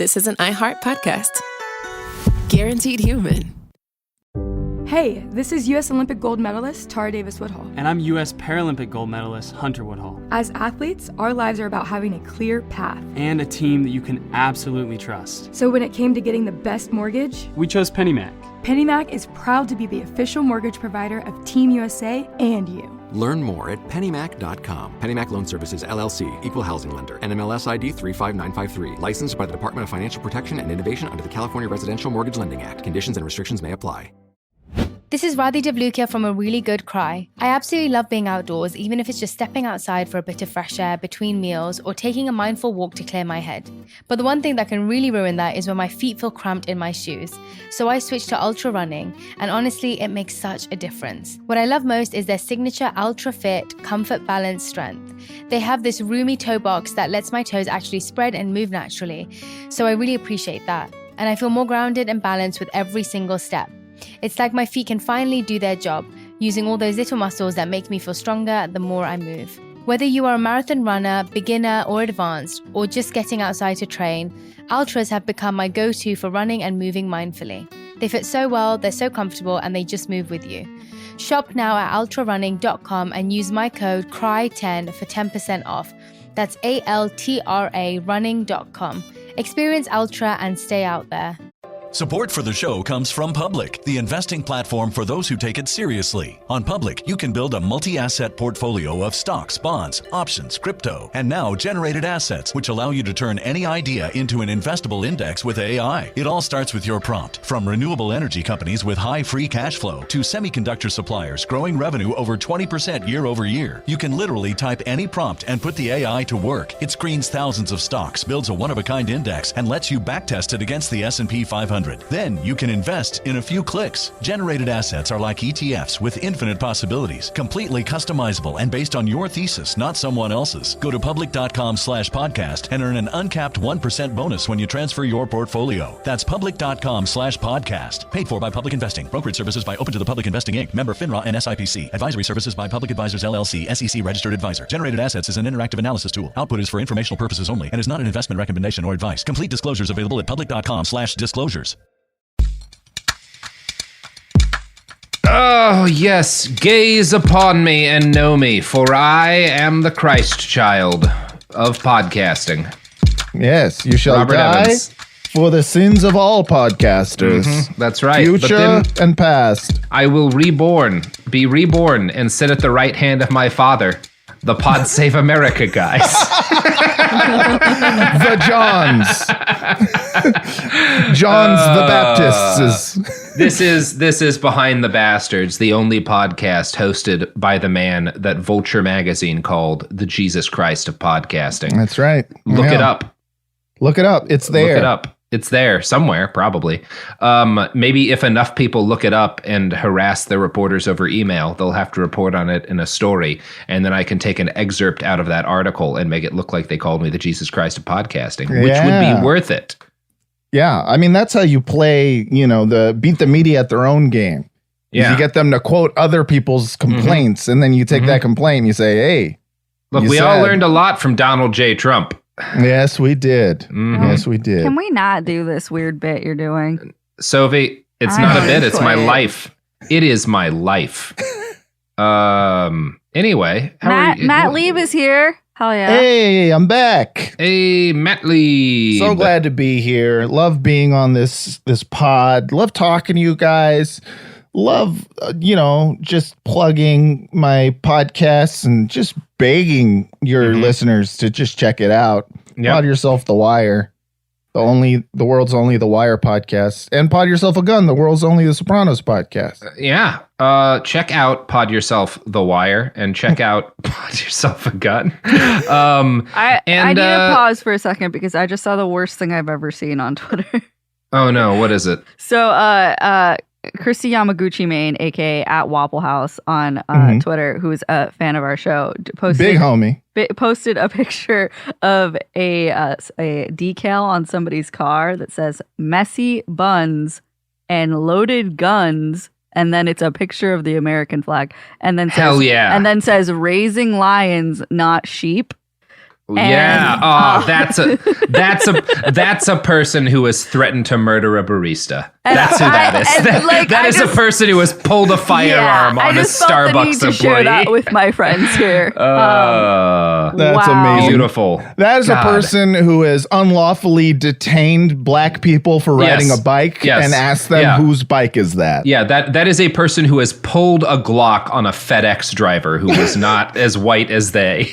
this is an iHeart podcast. Guaranteed human. Hey, this is U.S. Olympic gold medalist Tara Davis-Woodhull. And I'm U.S. Paralympic gold medalist Hunter Woodhull. As athletes, our lives are about having a clear path. And a team that you can absolutely trust. So when it came to getting the best mortgage, we chose PennyMac. PennyMac is proud to be the official mortgage provider of Team USA and you. Learn more at pennymac.com. PennyMac Loan Services, LLC, Equal Housing Lender, NMLS ID 35953. Licensed by the Department of Financial Protection and Innovation under the California Residential Mortgage Lending Act. Conditions and restrictions may apply. This is Radhi Devlukia from A Really Good Cry. I absolutely love being outdoors, even if it's just stepping outside for a bit of fresh air between meals or taking a mindful walk to clear my head. But the one thing that can really ruin that is when my feet feel cramped in my shoes. So I switched to ultra running, and honestly, it makes such a difference. What I love most is their signature Ultra Fit Comfort Balance Strength. They have this roomy toe box that lets my toes actually spread and move naturally. So I really appreciate that. And I feel more grounded and balanced with every single step. It's like my feet can finally do their job, using all those little muscles that make me feel stronger the more I move. Whether you are a marathon runner, beginner or advanced, or just getting outside to train, Ultras have become my go-to for running and moving mindfully. They fit so well, they're so comfortable, and they just move with you. Shop now at ultrarunning.com and use my code CRY10 for 10% off. That's ALTRA running.com. Experience Ultra and stay out there. Support for the show comes from Public, the investing platform for those who take it seriously. On Public, you can build a multi-asset portfolio of stocks, bonds, options, crypto, and now generated assets, which allow you to turn any idea into an investable index with AI. It all starts with your prompt. From renewable energy companies with high free cash flow to semiconductor suppliers growing revenue over 20% year over year, you can literally type any prompt and put the AI to work. It screens thousands of stocks, builds a one-of-a-kind index, and lets you backtest it against the S&P 500. Then you can invest in a few clicks. Generated assets are like ETFs with infinite possibilities, completely customizable and based on your thesis, not someone else's. Go to public.com/podcast and earn an uncapped 1% bonus when you transfer your portfolio. That's public.com/podcast. Paid for by Public Investing. Brokerage services by Open to the Public Investing Inc. Member FINRA and SIPC. Advisory services by Public Advisors LLC, SEC registered advisor. Generated assets is an interactive analysis tool. Output is for informational purposes only and is not an investment recommendation or advice. Complete disclosures available at public.com/disclosures. Oh, yes, gaze upon me and know me, for I am the Christ child of podcasting. Yes, you shall Robert die Evans. for the sins of all podcasters. That's right. Future and past. I will be reborn, and sit at the right hand of my father, the Pod Save America guys. The Johns. Johns the Baptists. This is Behind the Bastards, the only podcast hosted by the man that Vulture magazine called the Jesus Christ of podcasting. That's right. Look it up. Look it up. It's there. Look it up. It's there somewhere, probably. Maybe if enough people look it up and harass the reporters over email, they'll have to report on it in a story. And then I can take an excerpt out of that article and make it look like they called me the Jesus Christ of podcasting, which would be worth it. Yeah. I mean, that's how you play, beat the media at their own game. Yeah. You get them to quote other people's complaints, and then you take that complaint and you say, hey. Look, we all learned a lot from Donald J. Trump. Yes, we did. Yes, we did. Can we not do this weird bit you're doing? Sophie, it's not a bit. It's my life. It is my life. Anyway. Matt Lieb is here. Hell yeah. Hey, I'm back. Hey, Matt Lieb. So glad to be here. Love being on this pod. Love talking to you guys. Love, just plugging my podcasts and just begging your listeners to just check it out. Yep. Pod Yourself The Wire, the world's only The Wire podcast, and Pod Yourself a Gun, the world's only The Sopranos podcast. Check out Pod Yourself The Wire and check out Pod Yourself a Gun. I need to pause for a second because I just saw the worst thing I've ever seen on Twitter. Oh no, what is it? So, Christy Yamaguchi Main, aka at Waffle House on Twitter, who is a fan of our show, big homie, posted a picture of a decal on somebody's car that says "messy buns" and "loaded guns," and then it's a picture of the American flag, and then says, "Hell yeah," and then says "raising lions, not sheep." Yeah. Oh, that's a person who has threatened to murder a barista. That's who that is. That is a person who has pulled a firearm on a Starbucks I just felt the need to share that with my friends here. That's amazing. Beautiful. That is a person who has unlawfully detained black people for riding a bike and asked them whose bike is that. Yeah, that is a person who has pulled a Glock on a FedEx driver who was not as white as they.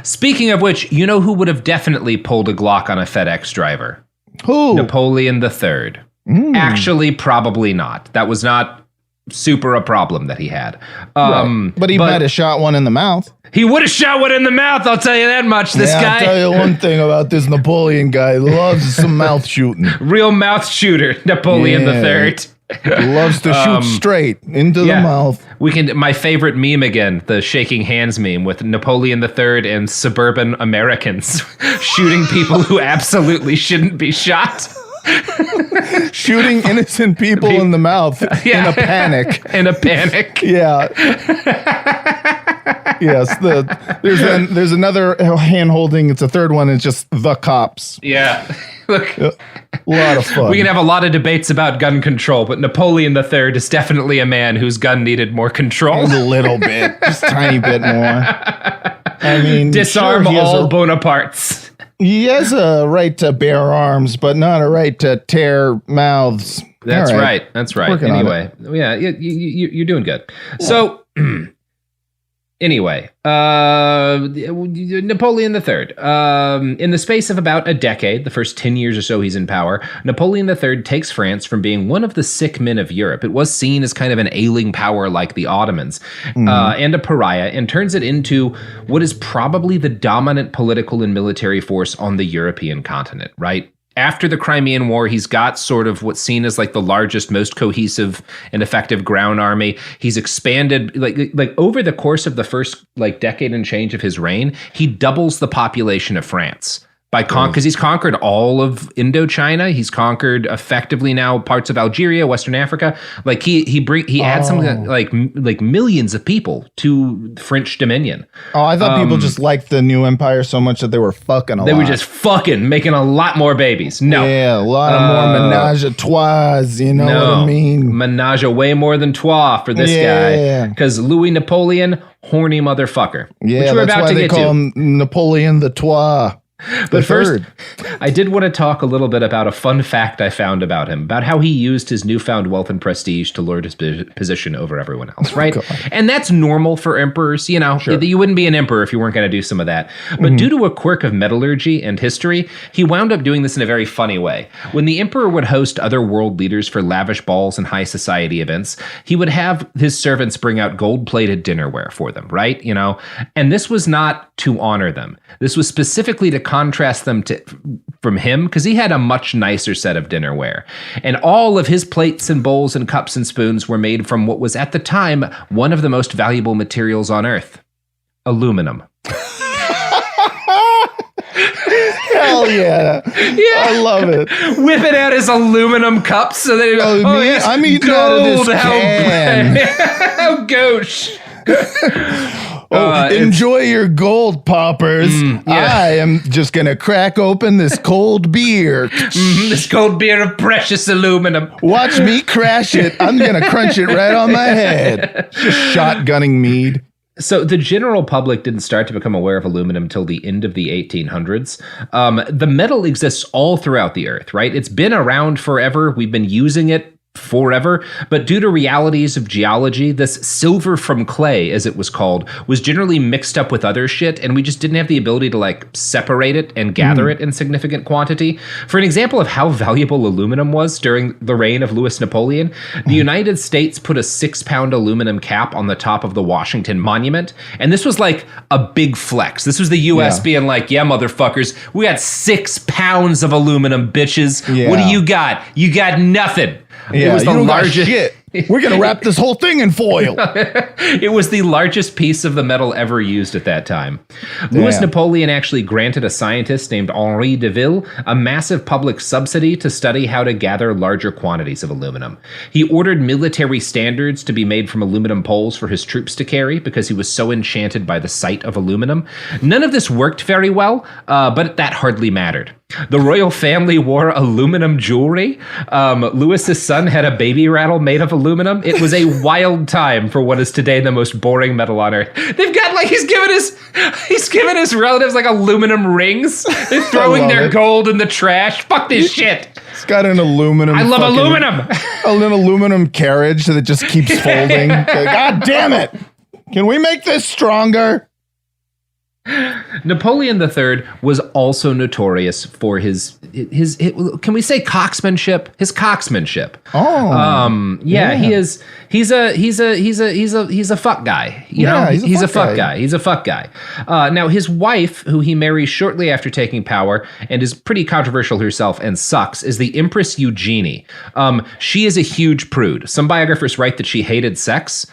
Speaking of which, you know who would have definitely pulled a Glock on a FedEx driver? Who? Napoleon III. Actually, probably not. That was not super a problem that he had. Right. But he might have shot one in the mouth. He would have shot one in the mouth, I'll tell you that much. This guy. I'll tell you one thing about this Napoleon guy. He loves some mouth shooting. Real mouth shooter, Napoleon III. He loves to shoot straight into the mouth. My favorite meme again, the shaking hands meme with Napoleon III and suburban Americans shooting people who absolutely shouldn't be shot. Shooting innocent people in the mouth in a panic. In a panic. Yeah. Yes. There's another hand holding. It's a third one. It's just the cops. Yeah. Look, a lot of fun. We can have a lot of debates about gun control, but Napoleon III is definitely a man whose gun needed more control. A little bit, just a tiny bit more. I mean, disarm all Bonapartes. He has a right to bear arms, but not a right to tear mouths. That's right. That's right. Anyway, yeah, you're doing good. Yeah. So. Anyway, Napoleon III. In the space of about a decade, the first 10 years or so he's in power, Napoleon III takes France from being one of the sick men of Europe. It was seen as kind of an ailing power like the Ottomans and a pariah, and turns it into what is probably the dominant political and military force on the European continent, right? After the Crimean War, he's got sort of what's seen as like the largest, most cohesive and effective ground army. He's expanded like over the course of the first like decade and change of his reign, he doubles the population of France. Because he's conquered all of Indochina, he's conquered effectively now parts of Algeria, Western Africa. Like he adds something like millions of people to French dominion. Oh, I thought people just liked the new empire so much that they were fucking a lot. They were just fucking making a lot more babies. No, yeah, a lot of more menage a trois. You know what I mean? Menage a way more than trois for this guy. Because Louis Napoleon, horny motherfucker. Yeah, which we're about to get call him Napoleon the Trois. But first, I did want to talk a little bit about a fun fact I found about him, about how he used his newfound wealth and prestige to lord his position over everyone else, right? And that's normal for emperors, you know. Sure. You wouldn't be an emperor if you weren't going to do some of that. But due to a quirk of metallurgy and history, he wound up doing this in a very funny way. When the emperor would host other world leaders for lavish balls and high society events, he would have his servants bring out gold-plated dinnerware for them, right? You know, and this was not to honor them. This was specifically to contrast them from him, because he had a much nicer set of dinnerware. And all of his plates and bowls and cups and spoons were made from what was at the time one of the most valuable materials on earth: aluminum. Hell yeah. I love it. Whipping out his aluminum cups so they go, I'm eating out of this can. How gauche. Enjoy your gold, poppers. I am just going to crack open this cold beer. This cold beer of precious aluminum. Watch me crash it. I'm going to crunch it right on my head. Just shotgunning mead. So the general public didn't start to become aware of aluminum until the end of the 1800s. The metal exists all throughout the earth, right? It's been around forever. We've been using it forever, but due to realities of geology, this silver from clay, as it was called, was generally mixed up with other shit, and we just didn't have the ability to like separate it and gather it in significant quantity. For an example of how valuable aluminum was during the reign of Louis Napoleon, the United States put a 6-pound aluminum cap on the top of the Washington Monument, and this was like a big flex. This was the U.S. being like, yeah, motherfuckers, we got 6 pounds of aluminum, bitches. What do you got? You got nothing. Yeah, it was the largest. We're going to wrap this whole thing in foil. It was the largest piece of the metal ever used at that time. Louis Napoleon actually granted a scientist named Henri de Ville a massive public subsidy to study how to gather larger quantities of aluminum. He ordered military standards to be made from aluminum poles for his troops to carry because he was so enchanted by the sight of aluminum. None of this worked very well, but that hardly mattered. The royal family wore aluminum jewelry. Louis's son had a baby rattle made of aluminum. It was a wild time for what is today the most boring metal on earth. They've got he's given his relatives aluminum rings. They're throwing their gold in the trash. Fuck this shit. It's got an aluminum. I love aluminum. An aluminum carriage that just keeps folding. God damn it! Can we make this stronger? Napoleon III was also notorious for his can we say cocksmanship? His cocksmanship. He's a fuck guy. He's a fuck guy. He's a fuck guy. Now his wife, who he marries shortly after taking power and is pretty controversial herself and sucks, is the Empress Eugenie. She is a huge prude. Some biographers write that she hated sex.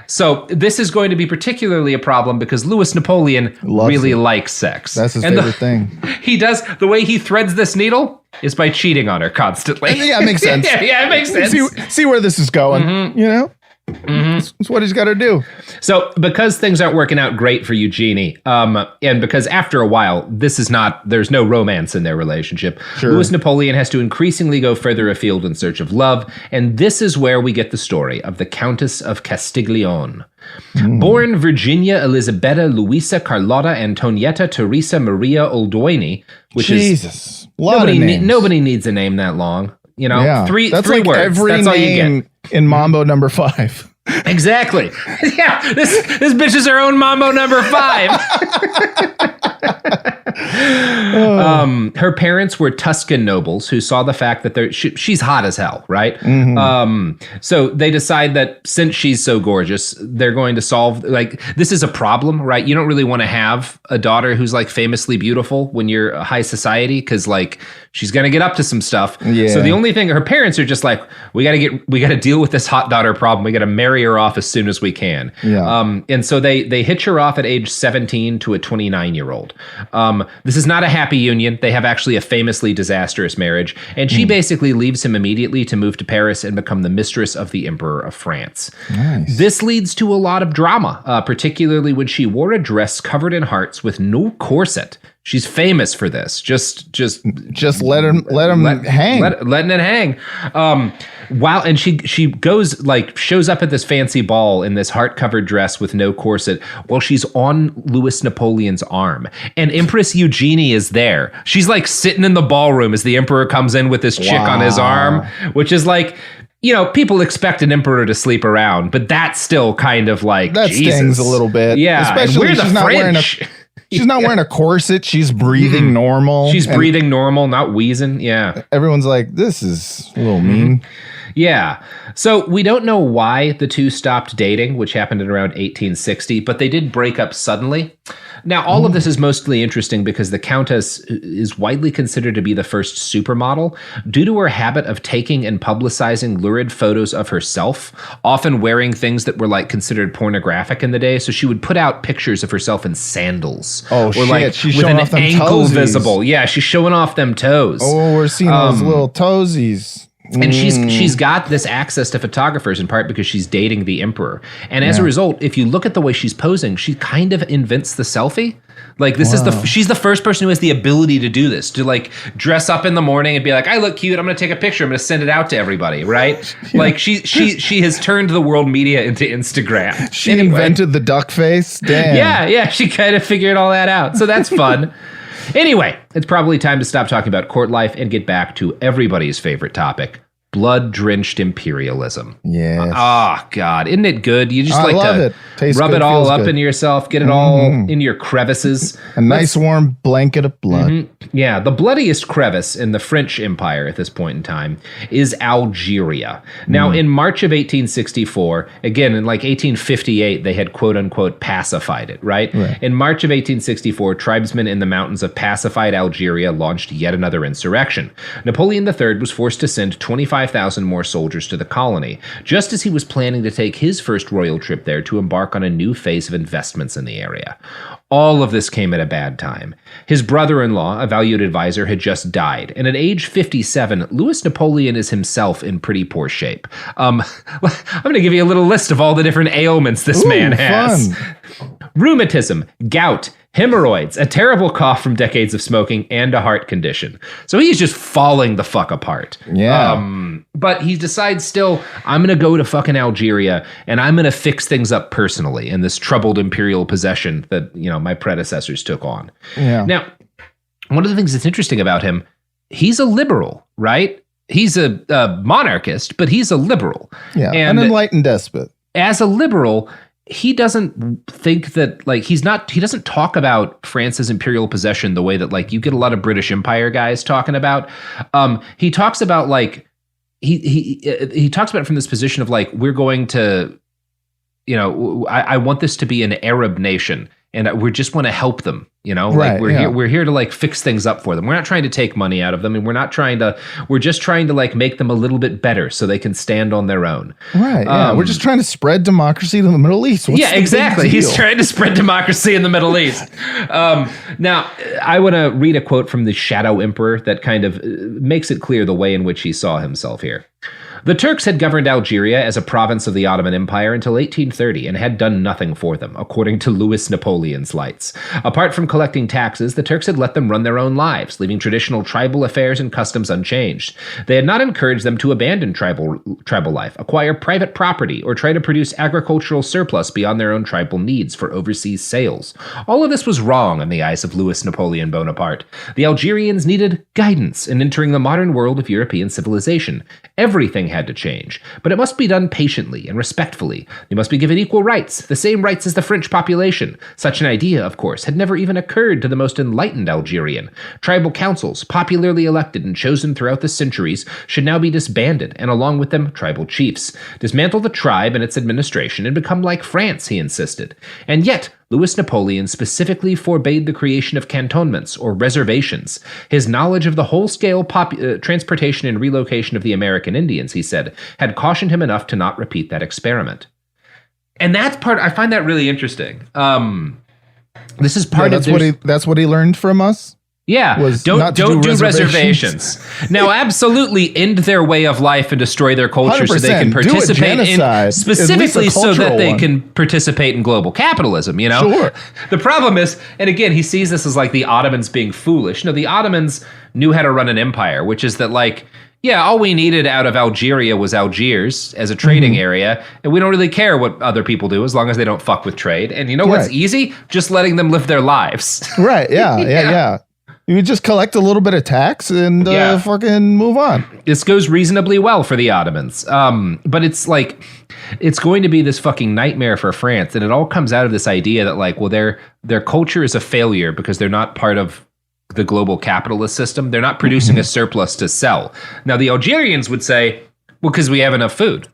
So this is going to be particularly a problem because Louis Napoleon really likes sex. That's his favorite thing. He does. The way he threads this needle is by cheating on her constantly. Yeah, it makes sense. yeah, it makes sense. See where this is going, That's what he's got to do. So because things aren't working out great for Eugenie, and because after a while, there's no romance in their relationship, Louis Napoleon has to increasingly go further afield in search of love, and this is where we get the story of the Countess of Castiglione. Born Virginia Elisabetta Luisa Carlotta Antonietta Teresa Maria Oldoini, which is nobody needs a name that long. Three that's words. Every that's all you get. In Mambo number 5. Exactly. Yeah, this bitch is her own Mambo number 5. Her parents were Tuscan nobles who saw the fact that she's hot as hell, right? So they decide that since she's so gorgeous, they're going to solve, this is a problem, right? You don't really want to have a daughter who's famously beautiful when you're a high society because she's going to get up to some stuff. Yeah. So the only thing, her parents are just we got to deal with this hot daughter problem. We got to marry her off as soon as we can. Yeah. And so they hitch her off at age 17 to a 29-year-old. This is not a happy union. They have actually a famously disastrous marriage. And she basically leaves him immediately to move to Paris and become the mistress of the Emperor of France. Nice. This leads to a lot of drama, particularly when she wore a dress covered in hearts with no corset. She's famous for this. Just let him hang. Letting it hang. And she goes shows up at this fancy ball in this heart-covered dress with no corset while she's on Louis Napoleon's arm. And Empress Eugenie is there. She's sitting in the ballroom as the emperor comes in with this chick on his arm, which is people expect an emperor to sleep around, but that's still kind of that Jesus. Stings a little bit. Yeah, especially we're the French. She's not wearing a corset. She's breathing normal. She's breathing normal, not wheezing. Yeah. Everyone's this is a little mean. Yeah. So we don't know why the two stopped dating, which happened in around 1860, but they did break up suddenly. Now, all of this is mostly interesting because the Countess is widely considered to be the first supermodel due to her habit of taking and publicizing lurid photos of herself, often wearing things that were considered pornographic in the day. So she would put out pictures of herself in sandals. Oh, shit. She's with showing an off them ankle toesies. Visible. Yeah, she's showing off them toes. Oh, we're seeing those little toesies. And she's got this access to photographers in part because she's dating the emperor. And as a result, if you look at the way she's posing, she kind of invents the selfie. She's the first person who has the ability to do this, to dress up in the morning and be I look cute. I'm going to take a picture. I'm going to send it out to everybody. Right. Yeah. She has turned the world media into Instagram. She invented the duck face. Damn. Yeah. She kind of figured all that out. So that's fun. Anyway, it's probably time to stop talking about court life and get back to everybody's favorite topic, blood-drenched imperialism. Yes. Oh, God. Isn't it good? You just to rub good, it all up good. into yourself, get it all in your crevices. A nice warm blanket of blood. Yeah, the bloodiest crevice in the French Empire at this point in time is Algeria. Now, in March of 1864, again, in 1858, they had quote-unquote pacified it, right? In March of 1864, tribesmen in the mountains of pacified Algeria launched yet another insurrection. Napoleon III was forced to send 25 25,000 more soldiers to the colony, just as he was planning to take his first royal trip there to embark on a new phase of investments in the area. All of this came at a bad time. His brother-in-law, a valued advisor, had just died, and at age 57, Louis Napoleon is himself in pretty poor shape. I'm going to give you a little list of all the different ailments this man has. Fun. Rheumatism, gout, hemorrhoids, a terrible cough from decades of smoking, and a heart condition. So he's just falling the fuck apart. Yeah. But he decides still, I'm going to go to fucking Algeria and I'm going to fix things up personally in this troubled imperial possession that, my predecessors took on. Yeah. Now, one of the things that's interesting about him, he's a liberal, right? He's a monarchist, but he's a liberal. Yeah, and an enlightened despot. As a liberal, he doesn't think that, he doesn't talk about France's imperial possession the way that, you get a lot of British Empire guys talking about. He talks about, he talks about it from this position of, we're going to, I want this to be an Arab nation, and we just want to help them, Right, we're here to fix things up for them. We're not trying to take money out of them, and we're just trying to make them a little bit better so they can stand on their own. Right. Yeah. We're just trying to spread democracy to the Middle East. What's the exactly. big deal? He's trying to spread democracy in the Middle East. Now, I want to read a quote from the Shadow Emperor that kind of makes it clear the way in which he saw himself here. The Turks had governed Algeria as a province of the Ottoman Empire until 1830 and had done nothing for them, according to Louis Napoleon's lights. Apart from collecting taxes, the Turks had let them run their own lives, leaving traditional tribal affairs and customs unchanged. They had not encouraged them to abandon tribal life, acquire private property, or try to produce agricultural surplus beyond their own tribal needs for overseas sales. All of this was wrong in the eyes of Louis Napoleon Bonaparte. The Algerians needed guidance in entering the modern world of European civilization. Everything had to change, but it must be done patiently and respectfully. They must be given equal rights, the same rights as the French population. Such an idea, of course, had never even occurred to the most enlightened Algerian. Tribal councils, popularly elected and chosen throughout the centuries, should now be disbanded, and along with them, tribal chiefs. Dismantle the tribe and its administration and become like France, he insisted. And yet, Louis Napoleon specifically forbade the creation of cantonments or reservations. His knowledge of the whole-scale transportation and relocation of the American Indians, he said, had cautioned him enough to not repeat that experiment. And that's part, I find that really interesting. This is part of that's what he learned from us. Yeah, don't do reservations. Now, absolutely end their way of life and destroy their culture so they can participate in, specifically so that they can participate in global capitalism, Sure. The problem is, and again, he sees this as the Ottomans being foolish. No, the Ottomans knew how to run an empire, which is that all we needed out of Algeria was Algiers as a trading area, and we don't really care what other people do as long as they don't fuck with trade. And what's easy? Just letting them live their lives. Right, yeah. You just collect a little bit of tax and fucking move on. This goes reasonably well for the Ottomans. But it's it's going to be this fucking nightmare for France. And it all comes out of this idea that their culture is a failure because they're not part of the global capitalist system. They're not producing a surplus to sell. Now the Algerians would say, well, because we have enough food.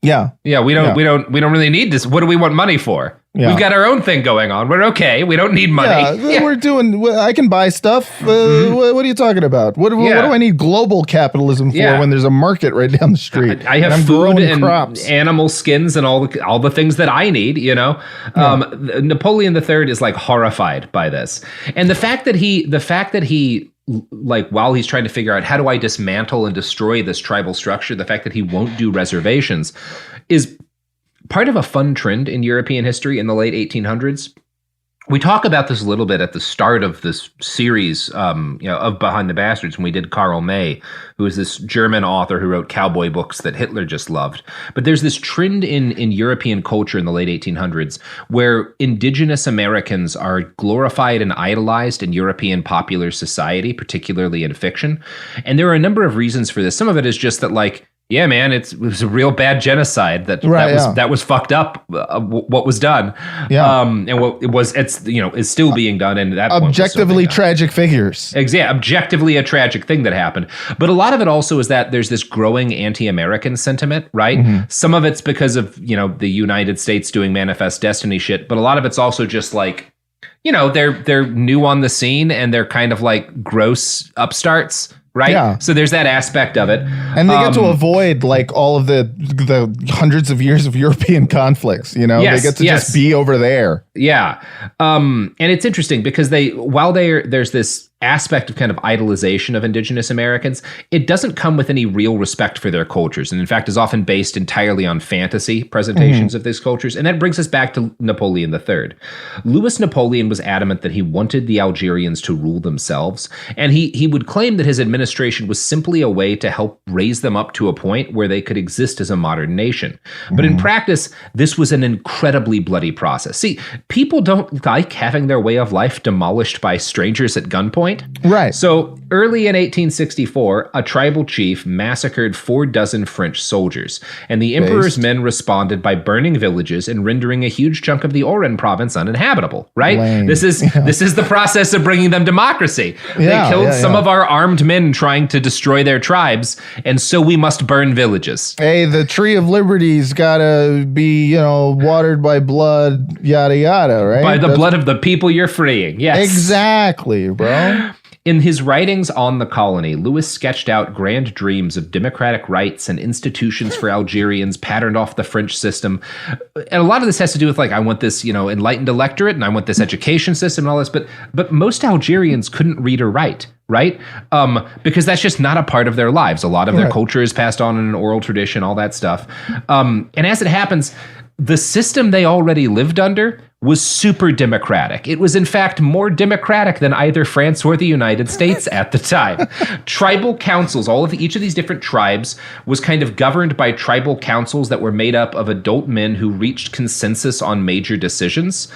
Yeah. Yeah, we don't really need this. What do we want money for? Yeah. We've got our own thing going on. We're okay. We don't need money. Yeah, we're doing. I can buy stuff. What are you talking about? What do I need global capitalism for when there's a market right down the street? I have food and crops, animal skins, and all the things that I need. Napoleon III is horrified by this, and the fact that he while he's trying to figure out how do I dismantle and destroy this tribal structure, the fact that he won't do reservations is part of a fun trend in European history in the late 1800s. We talk about this a little bit at the start of this series, of Behind the Bastards, when we did Karl May, who is this German author who wrote cowboy books that Hitler just loved. But there's this trend in European culture in the late 1800s where indigenous Americans are glorified and idolized in European popular society, particularly in fiction. And there are a number of reasons for this. Some of it is just that, yeah, man, it was a real bad genocide that was fucked up. What was done, and what it was, is still being done, and that objectively tragic figures. Exactly, objectively a tragic thing that happened. But a lot of it also is that there's this growing anti-American sentiment, right? Mm-hmm. Some of it's because of the United States doing Manifest Destiny shit, but a lot of it's also just they're new on the scene and they're kind of gross upstarts. right? Yeah. So there's that aspect of it. And they get to avoid like all of the hundreds of years of European conflicts, you know? Yes, they get to just be over there. Yeah. And it's interesting because there's this aspect of kind of idolization of indigenous Americans, it doesn't come with any real respect for their cultures, and in fact is often based entirely on fantasy presentations of these cultures. And that brings us back to Napoleon III. Louis Napoleon was adamant that he wanted the Algerians to rule themselves, and he would claim that his administration was simply a way to help raise them up to a point where they could exist as a modern nation. But in practice, this was an incredibly bloody process. See, people don't like having their way of life demolished by strangers at gunpoint. Right. So early in 1864, a tribal chief massacred 4 French soldiers, and the emperor's men responded by burning villages and rendering a huge chunk of the Oran province uninhabitable. Right? Lame. This is the process of bringing them democracy. They killed some of our armed men trying to destroy their tribes, and so we must burn villages. Hey, the tree of liberty's gotta be, watered by blood, yada yada, right? By the blood of the people you're freeing. Yes. Exactly, bro. In his writings on the colony, Louis sketched out grand dreams of democratic rights and institutions for Algerians patterned off the French system. And a lot of this has to do with, like, I want this, enlightened electorate, and I want this education system and all this. But most Algerians couldn't read or write, right? Because that's just not a part of their lives. A lot of their culture is passed on in an oral tradition, all that stuff. And as it happens, the system they already lived under was super democratic. It was, in fact, more democratic than either France or the United States at the time. Tribal councils, each of these different tribes was kind of governed by tribal councils that were made up of adult men who reached consensus on major decisions.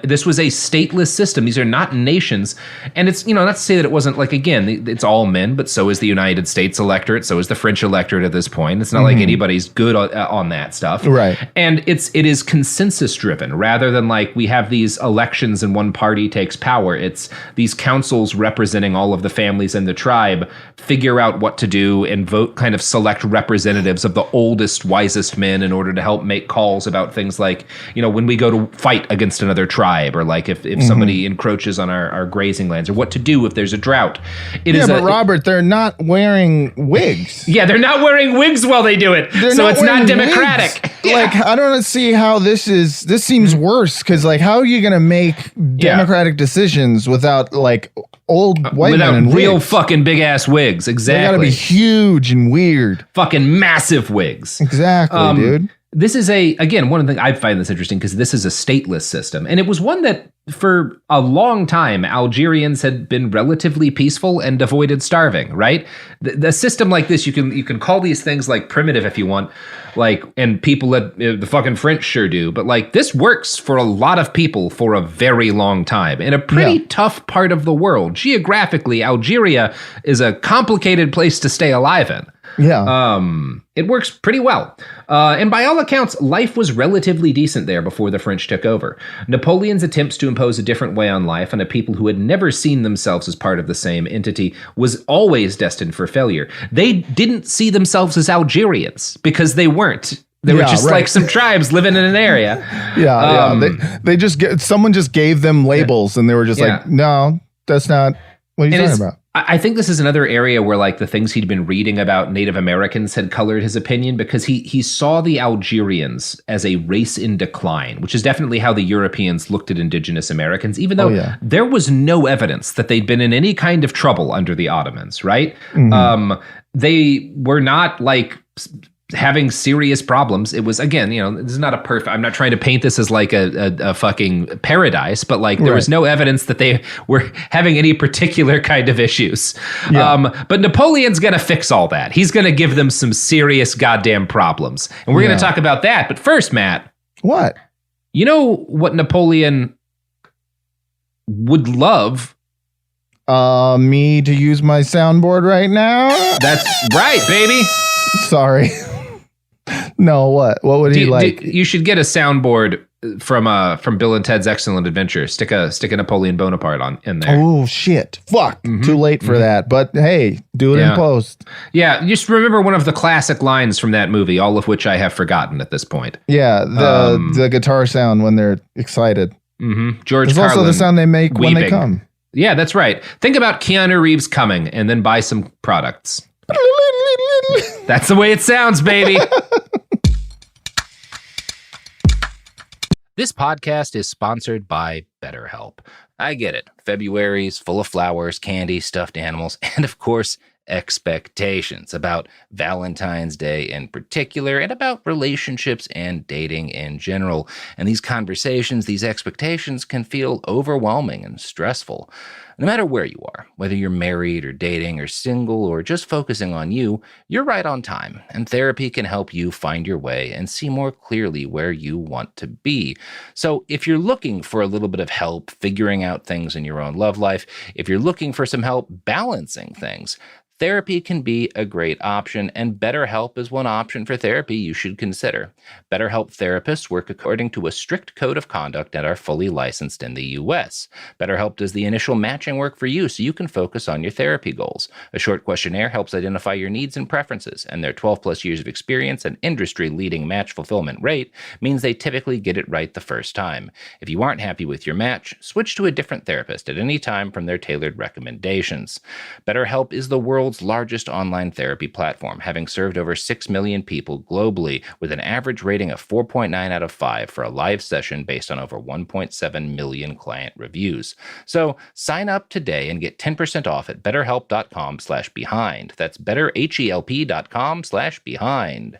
This was a stateless system. These are not nations. And it's, not to say that it wasn't, like, again, it's all men, but so is the United States electorate, so is the French electorate at this point. It's not like anybody's good on that stuff. Right. And it is consensus driven rather than like we have these elections and one party takes power. It's these councils representing all of the families in the tribe figure out what to do and vote, kind of select representatives of the oldest, wisest men in order to help make calls about things like, when we go to fight against another tribe, or like if somebody encroaches on our grazing lands, or what to do if there's a drought. Robert, they're not wearing wigs. Yeah, they're not wearing wigs while they do it. So it's not democratic. Like, I don't see how this seems worse, because like, how are you going to make democratic decisions without like old white men and real wigs? Fucking big ass wigs? Exactly. They got to be huge and weird. Fucking massive wigs. Exactly, dude. This is one of the things I find this interesting, because this is a stateless system, and it was one that for a long time Algerians had been relatively peaceful and avoided starving. Right, the system like this, you can call these things like primitive if you want, like, and people that the fucking French sure do, but like this works for a lot of people for a very long time in a pretty tough part of the world. Geographically, Algeria is a complicated place to stay alive in. Yeah. It works pretty well. And by all accounts, life was relatively decent there before the French took over. Napoleon's attempts to impose a different way on life on a people who had never seen themselves as part of the same entity was always destined for failure. They didn't see themselves as Algerians because they weren't. They were just like some tribes living in an area. They someone just gave them labels, and they were just like, no, that's not what you're talking about. I think this is another area where like the things he'd been reading about Native Americans had colored his opinion, because he saw the Algerians as a race in decline, which is definitely how the Europeans looked at indigenous Americans, even though there was no evidence that they'd been in any kind of trouble under the Ottomans, right? They were not like having serious problems. It was, again, this is not a perfect, I'm not trying to paint this as like a fucking paradise, but like there was no evidence that they were having any particular kind of issues. But Napoleon's going to fix all that. He's going to give them some serious goddamn problems. And we're going to talk about that. But first, Matt. What? You know what Napoleon would love? Me to use my soundboard right now? That's right, baby. Sorry. No, what? What would he like? You should get a soundboard from Bill and Ted's Excellent Adventure. Stick a Napoleon Bonaparte in there. Oh shit! Fuck! Too late for that. But hey, do it in post. Yeah, just remember one of the classic lines from that movie, all of which I have forgotten at this point. Yeah, the guitar sound when they're excited. George It's Carlin also the sound they make weeping. when they come. Yeah, that's right. Think about Keanu Reeves coming and then buy some products. That's the way it sounds, baby. This podcast is sponsored by BetterHelp. I get it. February's full of flowers, candy, stuffed animals, and of course, expectations about Valentine's Day in particular and about relationships and dating in general. And these conversations, these expectations can feel overwhelming and stressful. No matter where you are, whether you're married or dating or single or just focusing on you, you're right on time. And therapy can help you find your way and see more clearly where you want to be. So if you're looking for a little bit of help figuring out things in your own love life, if you're looking for some help balancing things, therapy can be a great option, and BetterHelp is one option for therapy you should consider. BetterHelp therapists work according to a strict code of conduct and are fully licensed in the U.S. BetterHelp does the initial matching work for you so you can focus on your therapy goals. A short questionnaire helps identify your needs and preferences, and their 12-plus years of experience and industry-leading match fulfillment rate means they typically get it right the first time. If you aren't happy with your match, switch to a different therapist at any time from their tailored recommendations. BetterHelp is the world's largest online therapy platform, having served over 6 million people globally with an average rating of 4.9 out of 5 for a live session based on over 1.7 million client reviews. So sign up today and get 10% off at betterhelp.com/behind. That's betterhelp.com/behind.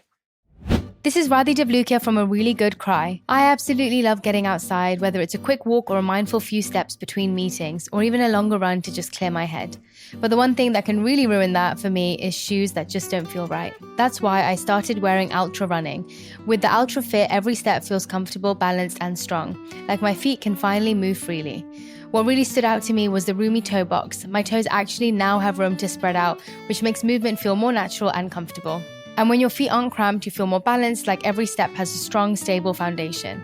This is Radhi Devlukia from A Really Good Cry. I absolutely love getting outside, whether it's a quick walk or a mindful few steps between meetings, or even a longer run to just clear my head. But the one thing that can really ruin that for me is shoes that just don't feel right. That's why I started wearing Ultra running. With the Ultra Fit, every step feels comfortable, balanced, and strong, like my feet can finally move freely. What really stood out to me was the roomy toe box. My toes actually now have room to spread out, which makes movement feel more natural and comfortable. And when your feet aren't cramped, you feel more balanced, like every step has a strong, stable foundation.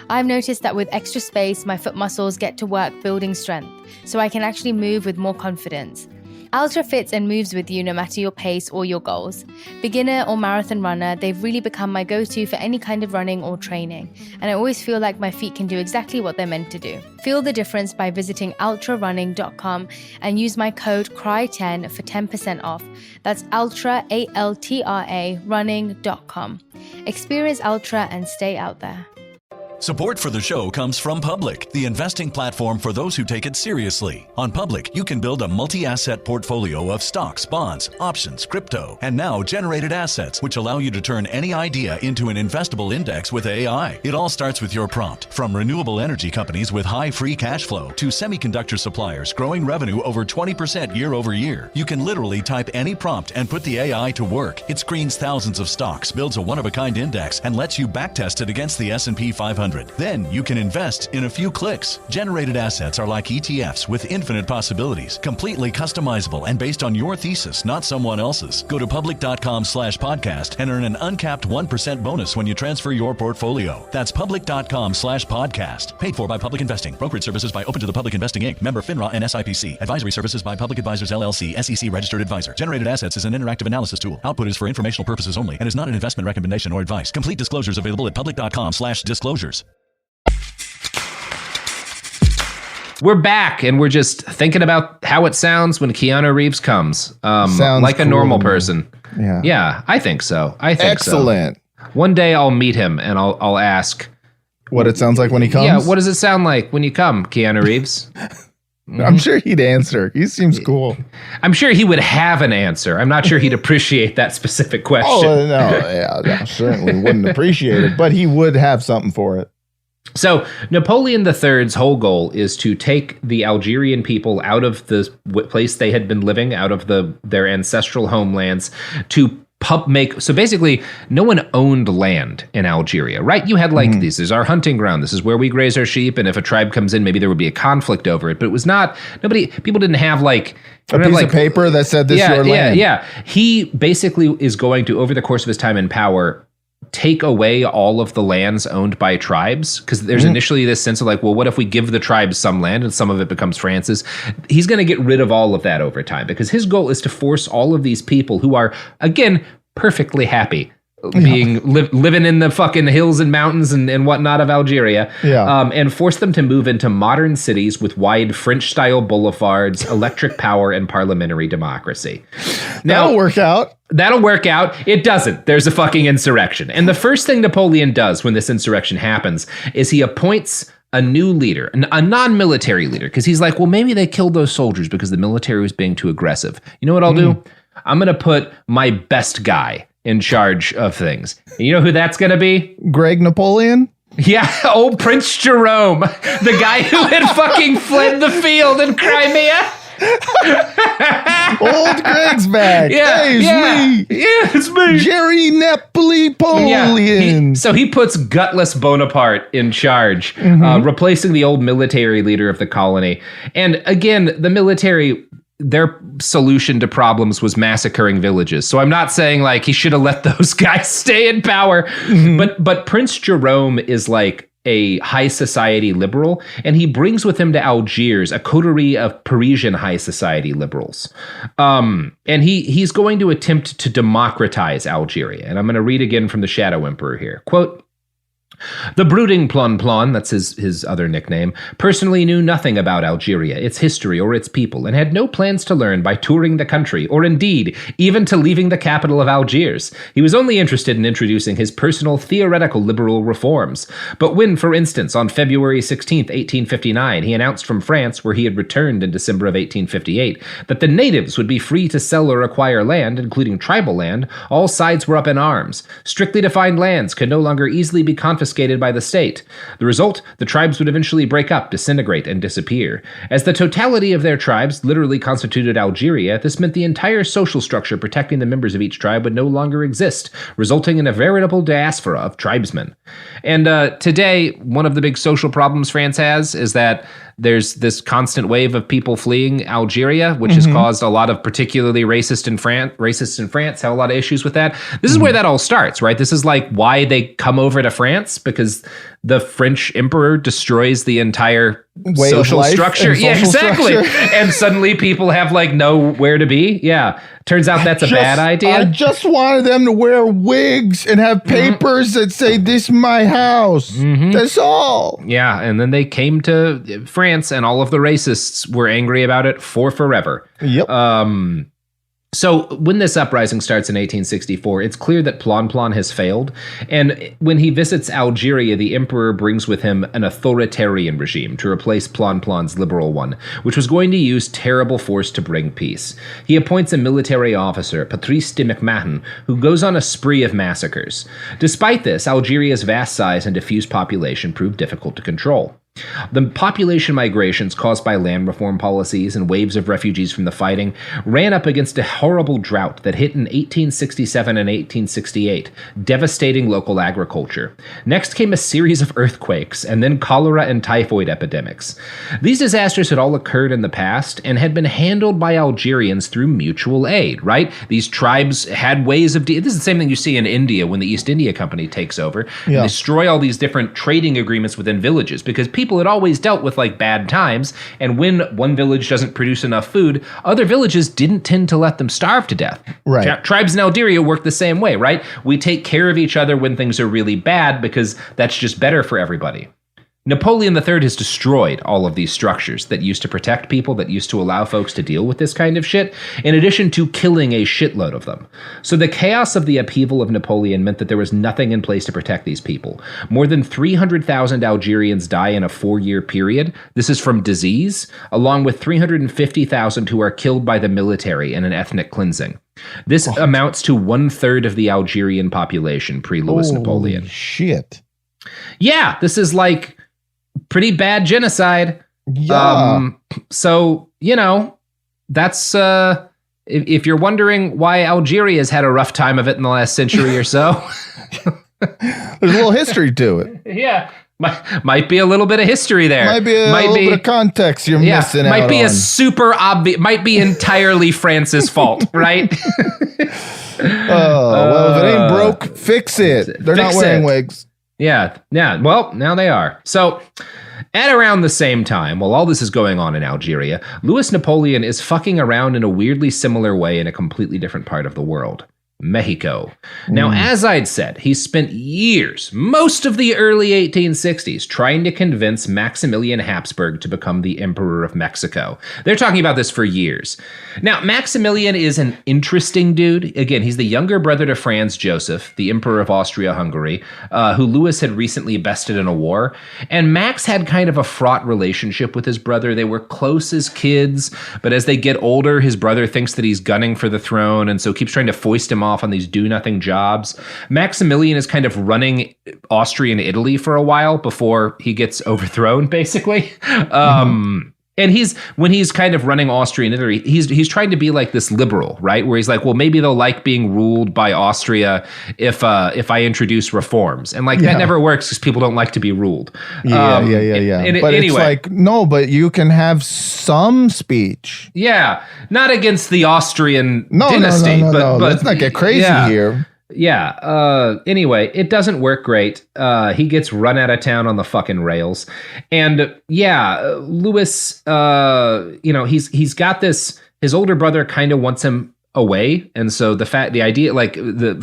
I've noticed that with extra space, my foot muscles get to work building strength, so I can actually move with more confidence. Ultra fits and moves with you no matter your pace or your goals. Beginner or marathon runner, they've really become my go-to for any kind of running or training, and I always feel like my feet can do exactly what they're meant to do. Feel the difference by visiting ultrarunning.com and use my code CRY10 for 10% off. That's ultra, ALTRA, running.com. Experience Ultra and stay out there. Support for the show comes from Public, the investing platform for those who take it seriously. On Public, you can build a multi-asset portfolio of stocks, bonds, options, crypto, and now generated assets, which allow you to turn any idea into an investable index with AI. It all starts with your prompt. From renewable energy companies with high free cash flow to semiconductor suppliers growing revenue over 20% year over year, you can literally type any prompt and put the AI to work. It screens thousands of stocks, builds a one-of-a-kind index, and lets you backtest it against the S&P 500. Then you can invest in a few clicks. Generated assets are like ETFs with infinite possibilities, completely customizable and based on your thesis, not someone else's. Go to public.com/podcast and earn an uncapped 1% bonus when you transfer your portfolio. That's public.com/podcast. Paid for by Public Investing. Brokerage services by Open to the Public Investing Inc. Member FINRA and SIPC. Advisory services by Public Advisors LLC, SEC registered advisor. Generated assets is an interactive analysis tool. Output is for informational purposes only and is not an investment recommendation or advice. Complete disclosures available at public.com/disclosures. We're back, and we're just thinking about how it sounds when Keanu Reeves comes. Sounds like a cool normal to me. person. Yeah, I think so. Excellent. One day I'll meet him, and I'll ask what it sounds like when he comes. Yeah, what does it sound like when you come, Keanu Reeves? I'm sure he'd answer. He seems cool. I'm sure he would have an answer. I'm not sure he'd appreciate that specific question. Oh, no, certainly wouldn't appreciate it, but he would have something for it. So Napoleon III's whole goal is to take the Algerian people out of the place they had been living, out of their ancestral homelands, to so basically no one owned land in Algeria, right? You had like this is our hunting ground. This is where we graze our sheep. And if a tribe comes in, maybe there would be a conflict over it, but it was not, people didn't have like a piece of paper that said this is your land. Yeah. He basically is going to, over the course of his time in power, take away all of the lands owned by tribes, because there's initially this sense of like, well, what if we give the tribes some land and some of it becomes France's? He's going to get rid of all of that over time, because his goal is to force all of these people who are, again, perfectly happy living in the fucking hills and mountains and whatnot of Algeria, and forced them to move into modern cities with wide French-style boulevards, electric power, and parliamentary democracy. Now, that'll work out. That'll work out. It doesn't. There's a fucking insurrection. And the first thing Napoleon does when this insurrection happens is he appoints a new leader, a non-military leader, because he's like, well, maybe they killed those soldiers because the military was being too aggressive. You know what I'll do? I'm going to put my best guy in charge of things. And you know who that's going to be? Greg Napoleon? Yeah, old Prince Jerome, the guy who had fucking fled the field in Crimea. Old Greg's back. Yeah, hey, it's me. Yeah, it's me. Jerry Napoleon. So he puts gutless Bonaparte in charge, replacing the old military leader of the colony. And again, the military, their solution to problems was massacring villages. So I'm not saying like he should have let those guys stay in power, but Prince Jerome is like a high society liberal, and he brings with him to Algiers a coterie of Parisian high society liberals. And he's going to attempt to democratize Algeria. And I'm going to read again from the Shadow Emperor here. Quote, "The brooding Plon, that's his other nickname, personally knew nothing about Algeria, its history, or its people, and had no plans to learn by touring the country, or indeed, even to leaving the capital of Algiers. He was only interested in introducing his personal theoretical liberal reforms. But when, for instance, on February 16th, 1859, he announced from France, where he had returned in December of 1858, that the natives would be free to sell or acquire land, including tribal land, all sides were up in arms. Strictly defined lands could no longer easily be confiscated by the state. The result, the tribes would eventually break up, disintegrate, and disappear. As the totality of their tribes literally constituted Algeria, this meant the entire social structure protecting the members of each tribe would no longer exist, resulting in a veritable diaspora of tribesmen." And today, one of the big social problems France has is that there's this constant wave of people fleeing Algeria, which has caused a lot of particularly racists in France have a lot of issues with that. This is where that all starts, right? This is like why they come over to France, because the French emperor destroys the entire way social of life structure. And Yeah, social exactly. structure. And suddenly people have like nowhere to be. Yeah. Turns out that's a bad idea. I just wanted them to wear wigs and have papers that say, "This is my house." That's all. Yeah, and then they came to France, and all of the racists were angry about it for forever. Yep. So when this uprising starts in 1864, it's clear that Plon has failed. And when he visits Algeria, the emperor brings with him an authoritarian regime to replace Plon's liberal one, which was going to use terrible force to bring peace. He appoints a military officer, Patrice de McMahon, who goes on a spree of massacres. Despite this, Algeria's vast size and diffuse population proved difficult to control. The population migrations caused by land reform policies and waves of refugees from the fighting ran up against a horrible drought that hit in 1867 and 1868, devastating local agriculture. Next came a series of earthquakes, and then cholera and typhoid epidemics. These disasters had all occurred in the past and had been handled by Algerians through mutual aid, right? These tribes had ways of... This is the same thing you see in India when the East India Company takes over. Yeah. And destroy all these different trading agreements within villages, because people had always dealt with like bad times, and when one village doesn't produce enough food, other villages didn't tend to let them starve to death. Right. Tribes in Algeria work the same way, right? We take care of each other when things are really bad because that's just better for everybody. Napoleon III has destroyed all of these structures that used to protect people, that used to allow folks to deal with this kind of shit, in addition to killing a shitload of them. So the chaos of the upheaval of Napoleon meant that there was nothing in place to protect these people. More than 300,000 Algerians die in a 4-year period. This is from disease, along with 350,000 who are killed by the military in an ethnic cleansing. This amounts to 1/3 of the Algerian population pre-Louis Napoleon. Shit. Yeah, this is like pretty bad genocide. Yeah. So, you know, that's if you're wondering why Algeria's had a rough time of it in the last century or so. There's a little history to it. Yeah. Might be a little bit of history there. Might be a little bit of context you're missing out Might be on. a super obvious, might be entirely France's fault, right? Well, if it ain't broke, fix it. They're not wearing wigs. Yeah. Well, now they are. So, at around the same time, while all this is going on in Algeria, Louis Napoleon is fucking around in a weirdly similar way in a completely different part of the world. Mexico. Now, as I'd said, he spent years, most of the early 1860s, trying to convince Maximilian Habsburg to become the Emperor of Mexico. They're talking about this for years. Now, Maximilian is an interesting dude. Again, he's the younger brother to Franz Joseph, the Emperor of Austria-Hungary, who Louis had recently bested in a war. And Max had kind of a fraught relationship with his brother. They were close as kids, but as they get older, his brother thinks that he's gunning for the throne, and so keeps trying to foist him off on these do-nothing jobs. Maximilian is kind of running Austria and Italy for a while before he gets overthrown, basically. And when he's kind of running Austria and Italy, he's trying to be like this liberal, right? Where he's like, well, maybe they'll like being ruled by Austria if I introduce reforms. And that never works because people don't like to be ruled. Yeah. But anyway, it's like, no, but you can have some speech. Yeah, not against the Austrian dynasty. No. Let's not get crazy here. Yeah. Anyway, it doesn't work great. He gets run out of town on the fucking rails. And Louis, he's got this, his older brother kind of wants him away. And so the idea,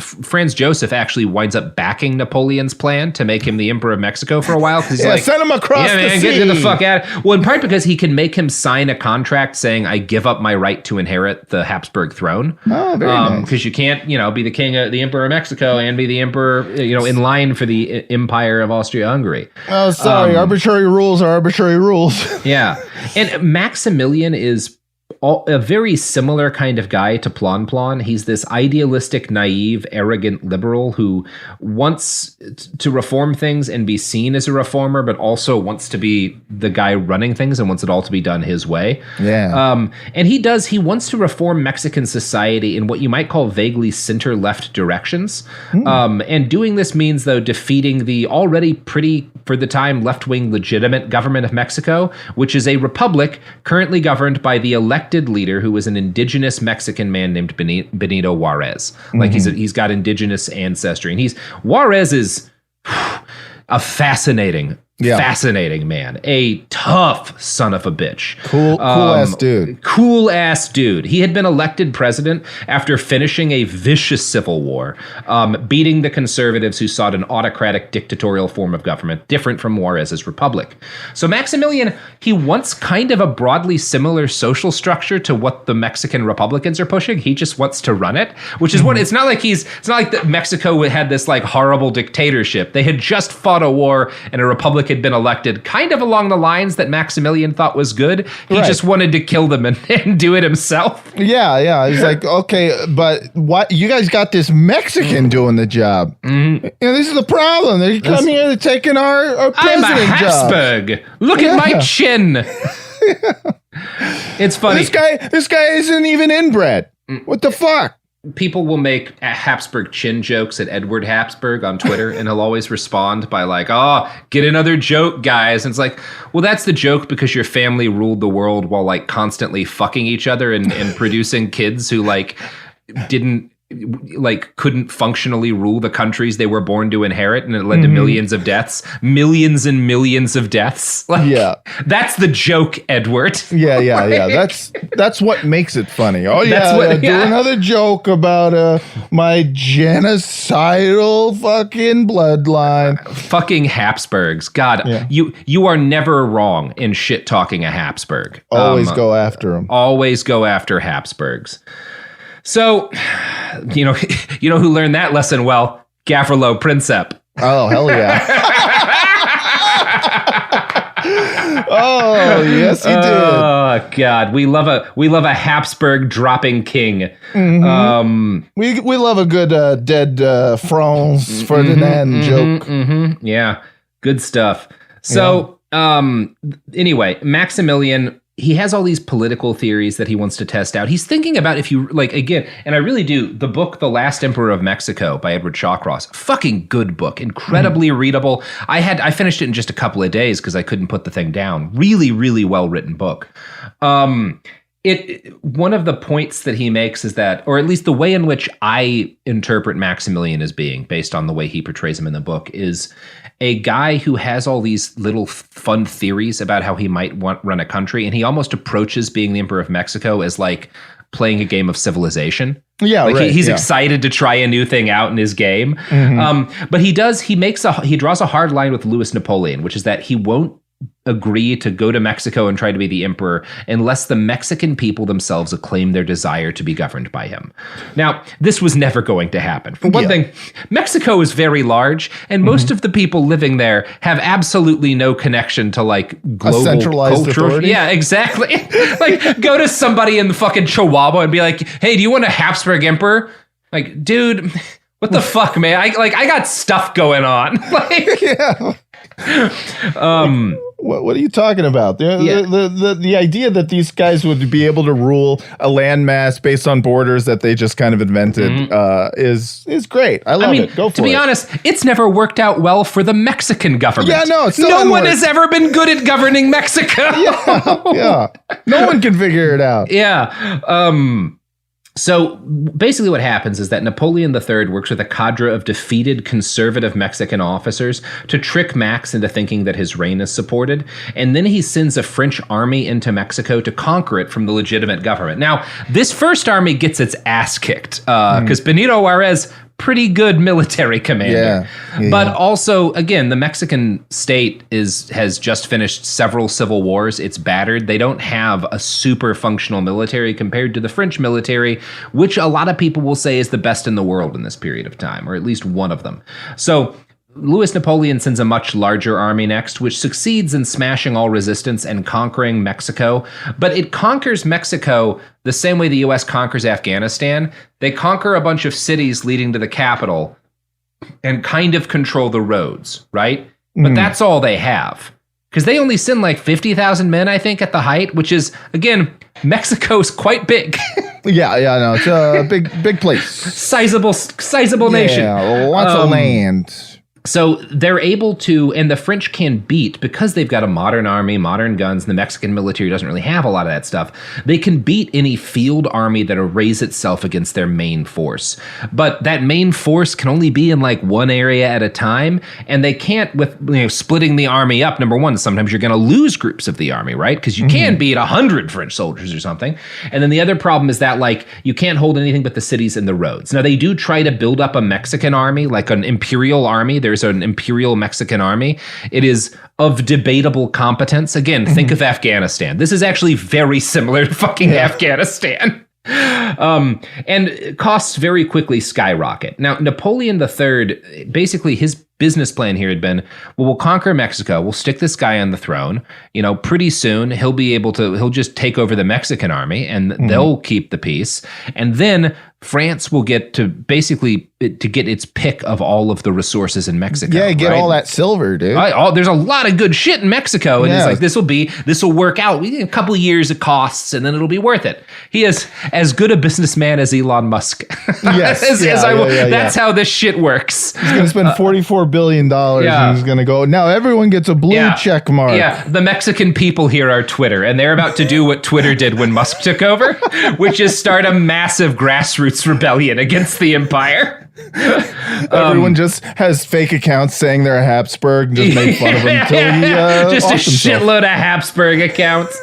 Franz Joseph actually winds up backing Napoleon's plan to make him the Emperor of Mexico for a while. Cause he's send him across the sea. Get the fuck out. Well, in part because he can make him sign a contract saying, I give up my right to inherit the Habsburg throne. Oh, very nice. Because you can't, be the king of the Emperor of Mexico and be the emperor, in line for the Empire of Austria-Hungary. Oh, sorry. Arbitrary rules are arbitrary rules. Yeah. And Maximilian is a very similar kind of guy to Plon Plon. He's this idealistic, naive, arrogant liberal who wants to reform things and be seen as a reformer, but also wants to be the guy running things and wants it all to be done his way. Yeah. And he wants to reform Mexican society in what you might call vaguely center-left directions. And doing this means, though, defeating the already pretty, for the time, left-wing legitimate government of Mexico, which is a republic currently governed by the elected leader who was an indigenous Mexican man named Benito Juarez. He's got indigenous ancestry, and Juarez is a fascinating man, a tough son of a bitch. Cool ass dude. He had been elected president after finishing a vicious civil war, beating the conservatives who sought an autocratic dictatorial form of government, different from Juarez's republic. So Maximilian, he wants kind of a broadly similar social structure to what the Mexican Republicans are pushing. He just wants to run it, which is it's not like that Mexico had this horrible dictatorship. They had just fought a war and a republic had been elected kind of along the lines that Maximilian thought was good. He just wanted to kill them and do it himself. Yeah. He's like, okay, but what? You guys got this Mexican doing the job. This is the problem. They come here, they're taking our president I'm a Habsburg. Look at my chin. It's funny. This guy isn't even inbred. What the fuck? People will make Habsburg chin jokes at Edward Habsburg on Twitter, and he'll always respond by get another joke, guys. And it's like, well, that's the joke because your family ruled the world while constantly fucking each other and producing kids who couldn't functionally rule the countries they were born to inherit, and it led to millions of deaths. Millions and millions of deaths. That's the joke, Edward. Yeah. That's what makes it funny. Oh yeah, do another joke about my genocidal fucking bloodline. Fucking Habsburgs. God, you are never wrong in shit talking a Habsburg. Always go after them. Always go after Habsburgs. So, you know who learned that lesson well? Gafferlo Princep. Oh, hell yeah. Oh, yes, he did. Oh, God. We love a Habsburg dropping king. We love a good dead France Ferdinand joke. Yeah, good stuff. So, anyway, Maximilian, he has all these political theories that he wants to test out. He's thinking about again, and I really do, the book, The Last Emperor of Mexico by Edward Shawcross, fucking good book, incredibly readable. I finished it in just a couple of days because I couldn't put the thing down. Really, really well-written book. One of the points that he makes is that, or at least the way in which I interpret Maximilian as being, based on the way he portrays him in the book, is a guy who has all these little fun theories about how he might run a country, and he almost approaches being the Emperor of Mexico as playing a game of Civilization. Yeah, like right. He's excited to try a new thing out in his game. But he draws a hard line with Louis Napoleon, which is that he won't agree to go to Mexico and try to be the emperor unless the Mexican people themselves acclaim their desire to be governed by him. Now, this was never going to happen. For one thing, Mexico is very large, and most of the people living there have absolutely no connection to like global centralized culture. authority? Yeah, exactly. Like, go to somebody in the fucking Chihuahua and be like, "Hey, do you want a Habsburg emperor?" Like, dude, what the fuck, man? I got stuff going on. Like, Yeah. What are you talking about? The idea that these guys would be able to rule a landmass based on borders that they just kind of invented is great. I love it. Go for it. To be honest, it's never worked out well for the Mexican government. Yeah, no, it's no one has ever been good at governing Mexico. Yeah. No one can figure it out. Yeah. So basically what happens is that Napoleon III works with a cadre of defeated conservative Mexican officers to trick Max into thinking that his reign is supported. And then he sends a French army into Mexico to conquer it from the legitimate government. Now, this first army gets its ass kicked because Benito Juarez, pretty good military commander. Yeah. But also, again, the Mexican state has just finished several civil wars. It's battered. They don't have a super functional military compared to the French military, which a lot of people will say is the best in the world in this period of time, or at least one of them. So Louis Napoleon sends a much larger army next, which succeeds in smashing all resistance and conquering Mexico. But it conquers Mexico the same way the U.S. conquers Afghanistan. They conquer a bunch of cities leading to the capital and kind of control the roads, right? But that's all they have. Because they only send like 50,000 men, I think, at the height, which is, again, Mexico's quite big. No, it's a big place. Sizable nation. Yeah, lots of land. So they're able to, and the French can beat, because they've got a modern army, modern guns, and the Mexican military doesn't really have a lot of that stuff, they can beat any field army that arrays itself against their main force. But that main force can only be in like one area at a time, and they can't, with splitting the army up, number one, sometimes you're going to lose groups of the army, right? Because you can beat 100 French soldiers or something. And then the other problem is that like you can't hold anything but the cities and the roads. Now they do try to build up a Mexican army, like an imperial army. There's an imperial Mexican army. It is of debatable competence. Again, think of Afghanistan. This is actually very similar to fucking Afghanistan. And costs very quickly skyrocket. Now, Napoleon III, basically his business plan here had been, well, we'll conquer Mexico. We'll stick this guy on the throne. Pretty soon he'll just take over the Mexican army and they'll keep the peace. And then France will get to get its pick of all of the resources in Mexico. Yeah, get all that silver, dude. There's a lot of good shit in Mexico. And it's like, this will work out. A couple of years of costs and then it'll be worth it. He is as good a businessman as Elon Musk. Yes. That's how this shit works. He's going to spend $44 billion and he's going to go, now everyone gets a blue check mark. Yeah, the Mexican people here are Twitter, and they're about to do what Twitter did when Musk took over, which is start a massive grassroots rebellion against the empire. Everyone just has fake accounts saying they're a Habsburg and just make fun of them until he just a shitload of Habsburg accounts.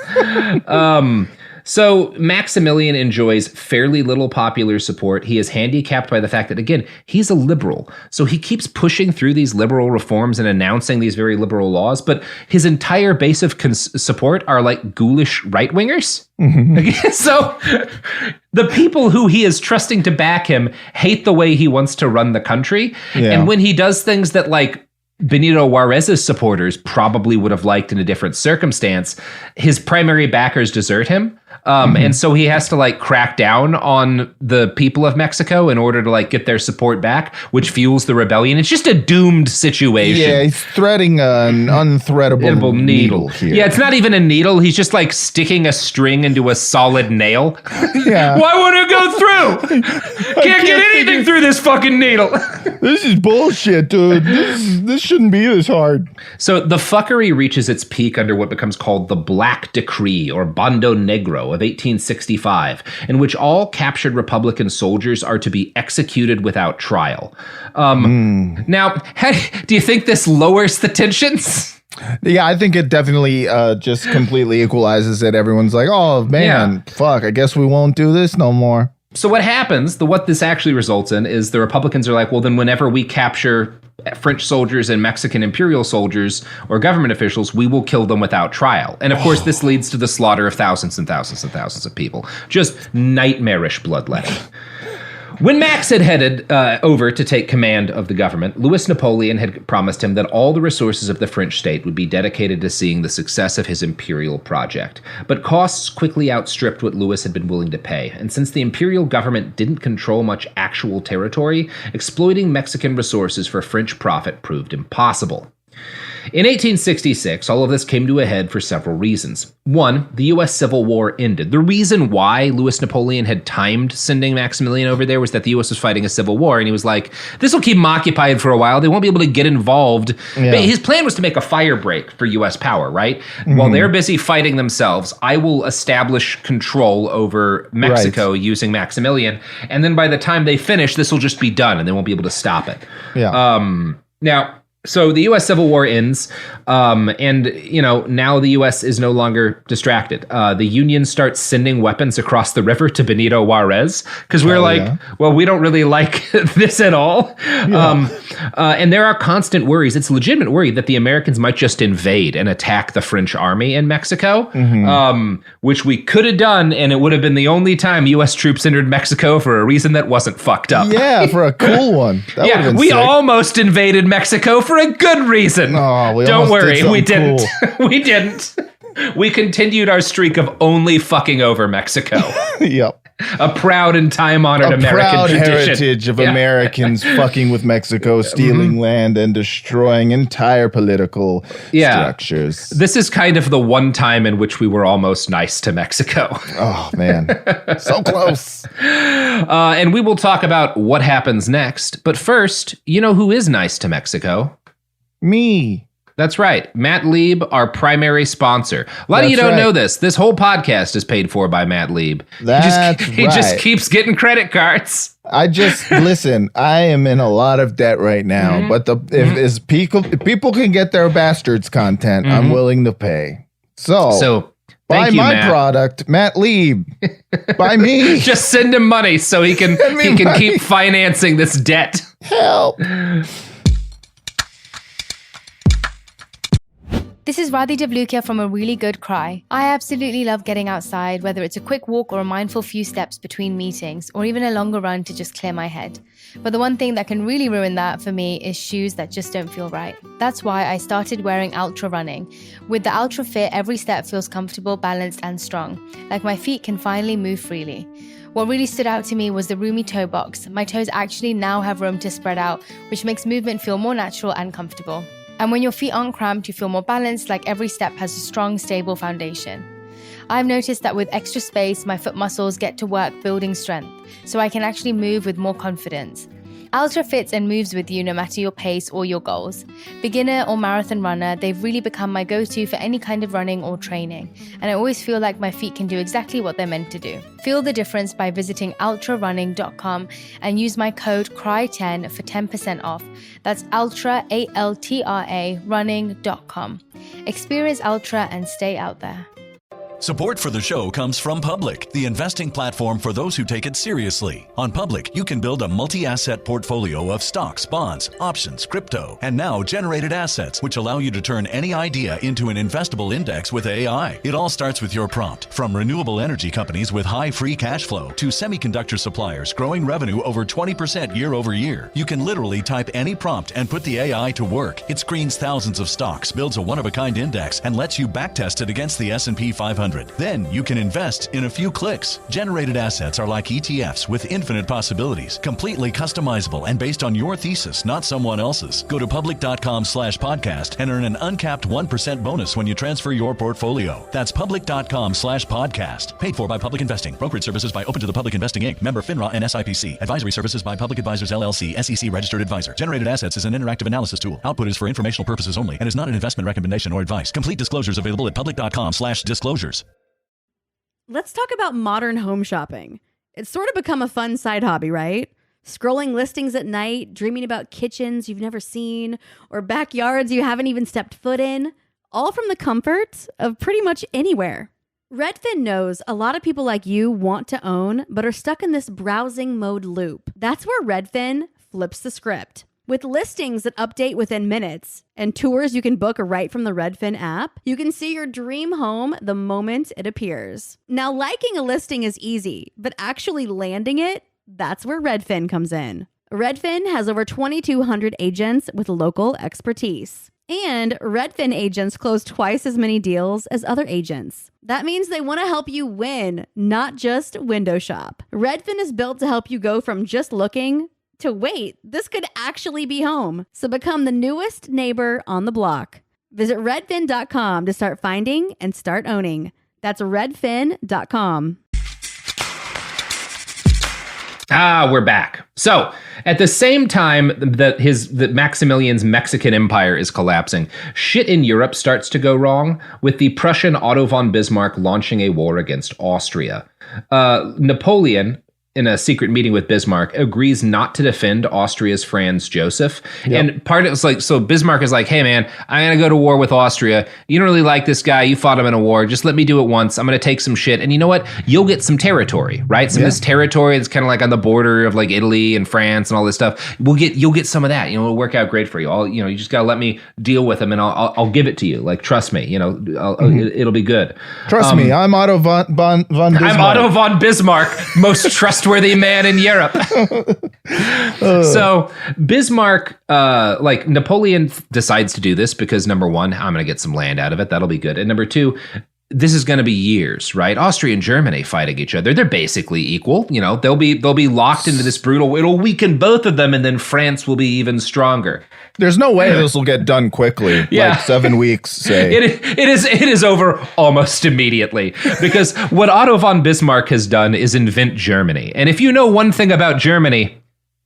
So Maximilian enjoys fairly little popular support. He is handicapped by the fact that, again, he's a liberal. So he keeps pushing through these liberal reforms and announcing these very liberal laws, but his entire base of support are like ghoulish right-wingers. So the people who he is trusting to back him hate the way he wants to run the country. Yeah. And when he does things that like Benito Juarez's supporters probably would have liked in a different circumstance, his primary backers desert him. And so he has to like crack down on the people of Mexico in order to like get their support back, which fuels the rebellion. It's just a doomed situation. Yeah, he's threading an unthreadable needle here. Yeah, it's not even a needle. He's just like sticking a string into a solid nail. Yeah. Why won't it go through? Can't get anything through this fucking needle. This is bullshit, dude. This shouldn't be this hard. So the fuckery reaches its peak under what becomes called the Black Decree, or Bando Negro, of 1865, in which all captured Republican soldiers are to be executed without trial. Now, do you think this lowers the tensions? Yeah, I think it definitely just completely equalizes it. Everyone's like, oh, man, fuck, I guess we won't do this no more. So what happens, what this actually results in is the Republicans are like, well, then whenever we capture French soldiers and Mexican imperial soldiers or government officials, we will kill them without trial. And of course, this leads to the slaughter of thousands and thousands and thousands of people. Just nightmarish bloodletting. When Max had headed over to take command of the government, Louis Napoleon had promised him that all the resources of the French state would be dedicated to seeing the success of his imperial project. But costs quickly outstripped what Louis had been willing to pay, and since the imperial government didn't control much actual territory, exploiting Mexican resources for French profit proved impossible. In 1866, all of this came to a head for several reasons. One, the U.S. Civil War ended. The reason why Louis Napoleon had timed sending Maximilian over there was that the U.S. was fighting a civil war, and he was like, this will keep them occupied for a while. They won't be able to get involved. Yeah. His plan was to make a fire break for U.S. power, right? Mm-hmm. While they're busy fighting themselves, I will establish control over Mexico using Maximilian, and then by the time they finish, this will just be done, and they won't be able to stop it. Yeah. So the U.S. Civil War ends, and, now the U.S. is no longer distracted. The Union starts sending weapons across the river to Benito Juarez, because we're well, we don't really like this at all. Yeah. And there are constant worries. It's a legitimate worry that the Americans might just invade and attack the French army in Mexico, which we could have done, and it would have been the only time U.S. troops entered Mexico for a reason that wasn't fucked up. Yeah, for a cool one. That we almost invaded Mexico for a good reason. Oh, don't worry, we didn't. Cool. We didn't. We continued our streak of only fucking over Mexico. Yep. A proud and time-honored American proud tradition. Heritage of Americans fucking with Mexico, stealing land and destroying entire political structures. This is kind of the one time in which we were almost nice to Mexico. Oh, man. So close. And we will talk about what happens next. But first, you know who is nice to Mexico? Me. That's right. Matt Lieb, our primary sponsor. A lot of you don't know this. This whole podcast is paid for by Matt Lieb. He just keeps getting credit cards. Listen, I am in a lot of debt right now, but if people can get their bastards content, I'm willing to pay. So buy my product, Matt Lieb. Buy me. Just send him money so he can keep financing this debt. Help. This is Radhi Devlukia from A Really Good Cry. I absolutely love getting outside, whether it's a quick walk or a mindful few steps between meetings, or even a longer run to just clear my head. But the one thing that can really ruin that for me is shoes that just don't feel right. That's why I started wearing Ultra running. With the Ultra Fit, every step feels comfortable, balanced, and strong. Like my feet can finally move freely. What really stood out to me was the roomy toe box. My toes actually now have room to spread out, which makes movement feel more natural and comfortable. And when your feet aren't cramped, you feel more balanced, like every step has a strong, stable foundation. I've noticed that with extra space, my foot muscles get to work building strength, so I can actually move with more confidence. Ultra fits and moves with you no matter your pace or your goals. Beginner or marathon runner, they've really become my go-to for any kind of running or training, and I always feel like my feet can do exactly what they're meant to do. Feel the difference by visiting ultrarunning.com and use my code CRY10 for 10% off. That's ultra, ALTRA, running.com. Experience Ultra and stay out there. Support for the show comes from Public, the investing platform for those who take it seriously. On Public, you can build a multi-asset portfolio of stocks, bonds, options, crypto, and now generated assets, which allow you to turn any idea into an investable index with AI. It all starts with your prompt. From renewable energy companies with high free cash flow to semiconductor suppliers growing revenue over 20% year over year, you can literally type any prompt and put the AI to work. It screens thousands of stocks, builds a one-of-a-kind index, and lets you backtest it against the S&P 500. Then you can invest in a few clicks. Generated assets are like ETFs with infinite possibilities, completely customizable and based on your thesis, not someone else's. Go to public.com/podcast and earn an uncapped 1% bonus when you transfer your portfolio. That's public.com/podcast. Paid for by Public Investing. Brokerage services by Open to the Public Investing Inc. Member FINRA and SIPC. Advisory services by Public Advisors LLC, SEC registered advisor. Generated assets is an interactive analysis tool. Output is for informational purposes only and is not an investment recommendation or advice. Complete disclosures available at public.com/disclosures. Let's talk about modern home shopping. It's sort of become a fun side hobby, right? Scrolling listings at night, dreaming about kitchens you've never seen, or backyards you haven't even stepped foot in. all from the comfort of pretty much anywhere. Redfin knows a lot of people like you want to own, but are stuck in this browsing mode loop. That's where Redfin flips the script. With listings that update within minutes and tours you can book right from the Redfin app, you can see your dream home the moment it appears. Now, liking a listing is easy, but actually landing it, that's where Redfin comes in. Redfin has over 2,200 agents with local expertise. And Redfin agents close twice as many deals as other agents. That means they want to help you win, not just window shop. Redfin is built to help you go from just looking to wait, this could actually be home. So become the newest neighbor on the block. Visit redfin.com to start finding and start owning. That's redfin.com. We're back. So, at the same time that Maximilian's Mexican empire is collapsing, shit in Europe starts to go wrong, with the Prussian Otto von Bismarck launching a war against Austria. Napoleon, in a secret meeting with Bismarck, agrees not to defend Austria's Franz Joseph. Yep. And part of it's like, so Bismarck is like, hey man, I'm going to go to war with Austria. You don't really like this guy. You fought him in a war. Just let me do it once. I'm going to take some shit. And you know what? You'll get some territory, right? Some of this territory that's kind of like on the border of like Italy and France and all this stuff. You'll get some of that. You know, it'll work out great for you. You just got to let me deal with him and I'll give it to you. Like, trust me, it'll be good. Trust me. I'm Otto von Bismarck. I'm Otto von Bismarck, most trustworthy man in Europe. So Bismarck, Napoleon decides to do this because number one, I'm going to get some land out of it. That'll be good. And number two, this is going to be years, right? Austria and Germany fighting each other. They're basically equal. You know, they'll be locked into this brutal. It'll weaken both of them, and then France will be even stronger. There's no way this will get done quickly. Yeah. Like 7 weeks, say. It is over almost immediately, because what Otto von Bismarck has done is invent Germany. And if you know one thing about Germany,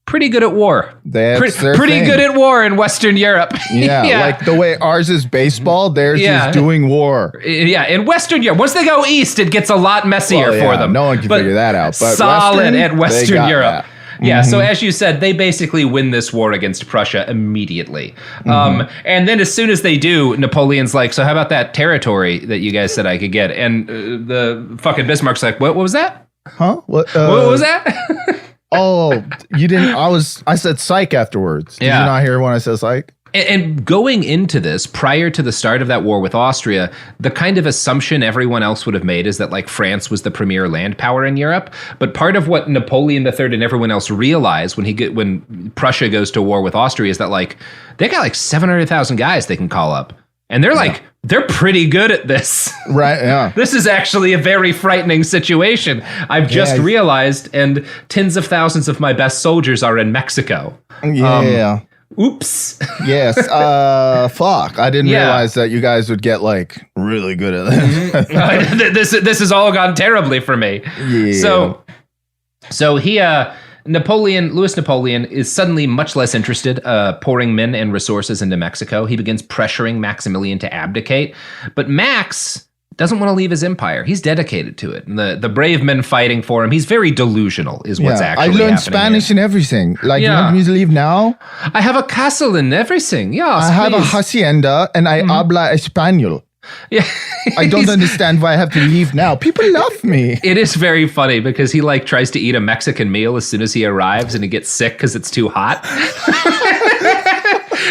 pretty good at war. Pretty good at war in Western Europe. Yeah, like the way ours is baseball, theirs is doing war. Yeah, in Western Europe. Once they go east, it gets a lot messier for them. No one can figure that out. But solid at Western Europe. That. Yeah, so as you said, they basically win this war against Prussia immediately. And then as soon as they do, Napoleon's like, so how about that territory that you guys said I could get? And the fucking Bismarck's like, what was that? Huh? What was that? Oh, you didn't. I said psych afterwards. Did you not hear when I said psych? And going into this, prior to the start of that war with Austria, the kind of assumption everyone else would have made is that like France was the premier land power in Europe. But part of what Napoleon III and everyone else realized when Prussia goes to war with Austria is that like they got like 700,000 guys they can call up. And they're like, they're pretty good at this. Right, yeah. This is actually a very frightening situation. I've just realized, and tens of thousands of my best soldiers are in Mexico. Yeah. Oops. Yes. Fuck. I didn't realize that you guys would get like really good at this. This has all gone terribly for me. Yeah. So he Louis Napoleon is suddenly much less interested, pouring men and resources into Mexico. He begins pressuring Maximilian to abdicate, but Max doesn't want to leave his empire. He's dedicated to it. And the brave men fighting for him, he's very delusional is what's actually happening. I learned Spanish and everything. Like, you want me to leave now? I have a castle and everything. Yes, I have a hacienda and I habla español. Yeah. I don't understand why I have to leave now. People love me. It is very funny because he like tries to eat a Mexican meal as soon as he arrives and he gets sick because it's too hot.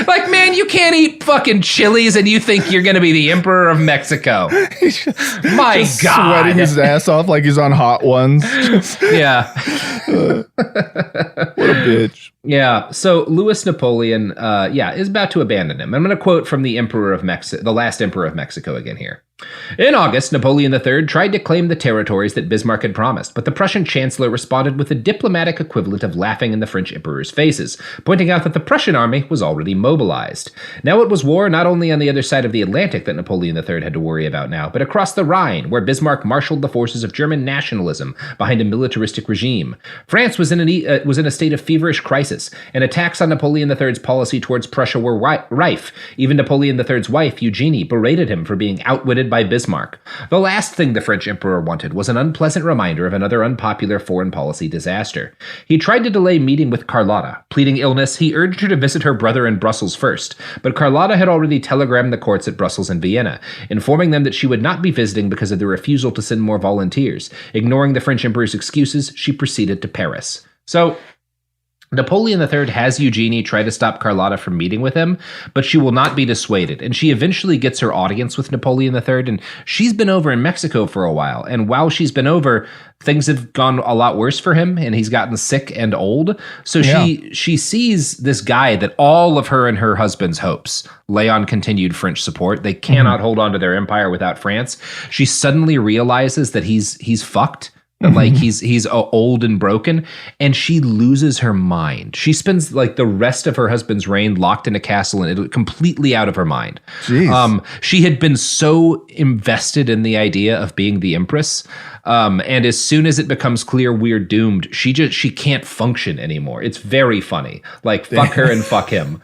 Like, man, you can't eat fucking chilies and you think you're going to be the emperor of Mexico. My God. Sweating his ass off like he's on Hot Ones. Yeah. What a bitch. Yeah. So Louis Napoleon, is about to abandon him. I'm going to quote from the last emperor of Mexico again here. In August, Napoleon III tried to claim the territories that Bismarck had promised, but the Prussian chancellor responded with the diplomatic equivalent of laughing in the French emperor's faces, pointing out that the Prussian army was already mobilized. Now it was war not only on the other side of the Atlantic that Napoleon III had to worry about now, but across the Rhine, where Bismarck marshaled the forces of German nationalism behind a militaristic regime. France was in a state of feverish crisis, crisis, and attacks on Napoleon III's policy towards Prussia were rife. Even Napoleon III's wife, Eugenie, berated him for being outwitted by Bismarck. The last thing the French emperor wanted was an unpleasant reminder of another unpopular foreign policy disaster. He tried to delay meeting with Carlotta. Pleading illness, he urged her to visit her brother in Brussels first, but Carlotta had already telegrammed the courts at Brussels and Vienna, informing them that she would not be visiting because of the refusal to send more volunteers. Ignoring the French emperor's excuses, she proceeded to Paris. So, Napoleon III has Eugenie try to stop Carlotta from meeting with him, but she will not be dissuaded, and she eventually gets her audience with Napoleon III, and she's been over in Mexico for a while, and while she's been over, things have gone a lot worse for him, and he's gotten sick and old, so she sees this guy that all of her and her husband's hopes lay on continued French support. They cannot hold on to their empire without France. She suddenly realizes that he's fucked. Like he's old and broken, and she loses her mind. She spends like the rest of her husband's reign locked in a castle and completely out of her mind. Jeez. She had been so invested in the idea of being the empress, and as soon as it becomes clear we're doomed, she can't function anymore. It's very funny. Like fuck her and fuck him.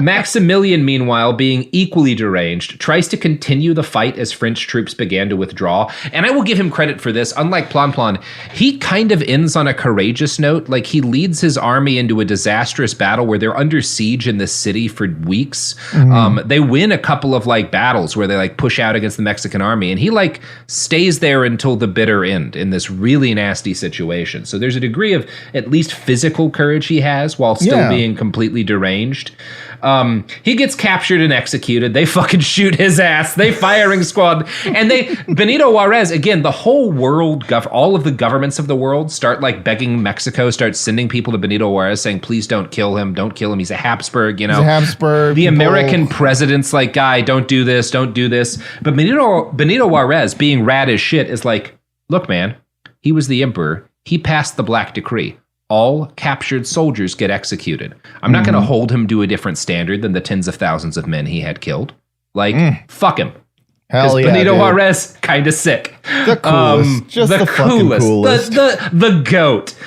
Maximilian, meanwhile, being equally deranged, tries to continue the fight as French troops began to withdraw. And I will give him credit for this. Unlike Plan Plan, he kind of ends on a courageous note. Like he leads his army into a disastrous battle where they're under siege in this city for weeks. They win a couple of like battles where they like push out against the Mexican army, and he like stays there until the bitter end in this really nasty situation. So there's a degree of at least physical courage he has while still being completely deranged. He gets captured and executed. They fucking shoot his ass. They firing squad. And Benito Juarez, again, the whole world, all of the governments of the world start like begging Mexico, start sending people to Benito Juarez saying, please don't kill him. Don't kill him. He's a Habsburg, you know. He's a Habsburg. The American president's like, guy, don't do this. Don't do this. But Benito Juarez, being rad as shit, is like, look, man, he was the emperor. He passed the Black Decree. All captured soldiers get executed. I'm not going to hold him to a different standard than the tens of thousands of men he had killed. Like, fuck him. Hell yeah, Benito Juarez, kind of sick. The coolest. Just the fucking coolest. The GOAT.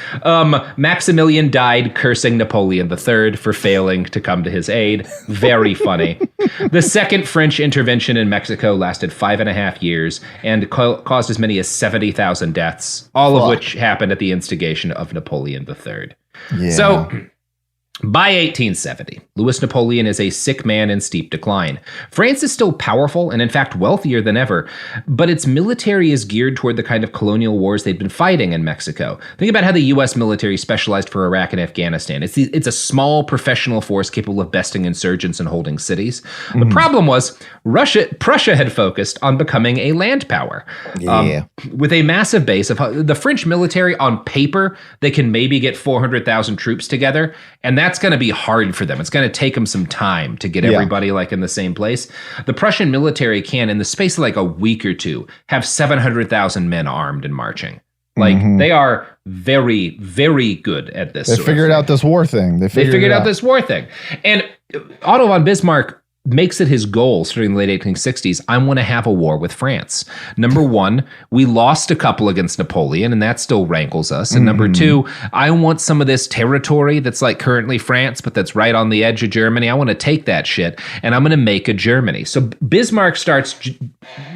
Maximilian died cursing Napoleon III for failing to come to his aid. Very funny. The second French intervention in Mexico lasted 5.5 years and caused as many as 70,000 deaths, all of which happened at the instigation of Napoleon III. Yeah. So, by 1870, Louis Napoleon is a sick man in steep decline. France is still powerful and in fact wealthier than ever, but its military is geared toward the kind of colonial wars they'd been fighting in Mexico. Think about how the U.S. military specialized for Iraq and Afghanistan. It's a small professional force capable of besting insurgents and holding cities. The problem was Prussia had focused on becoming a land power. With a massive base of the French military on paper, they can maybe get 400,000 troops together, and that's going to be hard for them. It's going to take them some time to get everybody like in the same place. The Prussian military can, in the space of like a week or two, have 700,000 men armed and marching. Like they are very, very good at this. They figured out this war thing. They figured out this war thing. And Otto von Bismarck makes it his goal starting in the late 1860s, I want to have a war with France. Number one, we lost a couple against Napoleon, and that still rankles us. And number two, I want some of this territory that's like currently France, but that's right on the edge of Germany. I want to take that shit, and I'm going to make a Germany. So Bismarck starts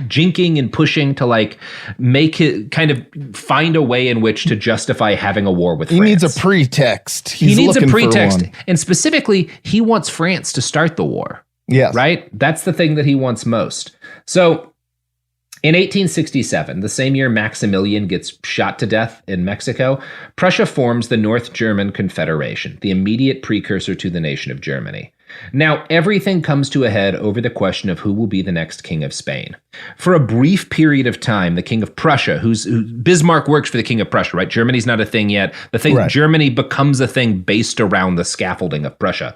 jinking and pushing to like make it kind of find a way in which to justify having a war with France. He needs a pretext. He needs a pretext. And specifically, he wants France to start the war. Yes. Right? That's the thing that he wants most. So in 1867, the same year Maximilian gets shot to death in Mexico, Prussia forms the North German Confederation, the immediate precursor to the nation of Germany. Now, everything comes to a head over the question of who will be the next king of Spain. For a brief period of time, the king of Prussia, Bismarck works for the king of Prussia, right? Germany's not a thing yet. The thing, right. Germany becomes a thing based around the scaffolding of Prussia.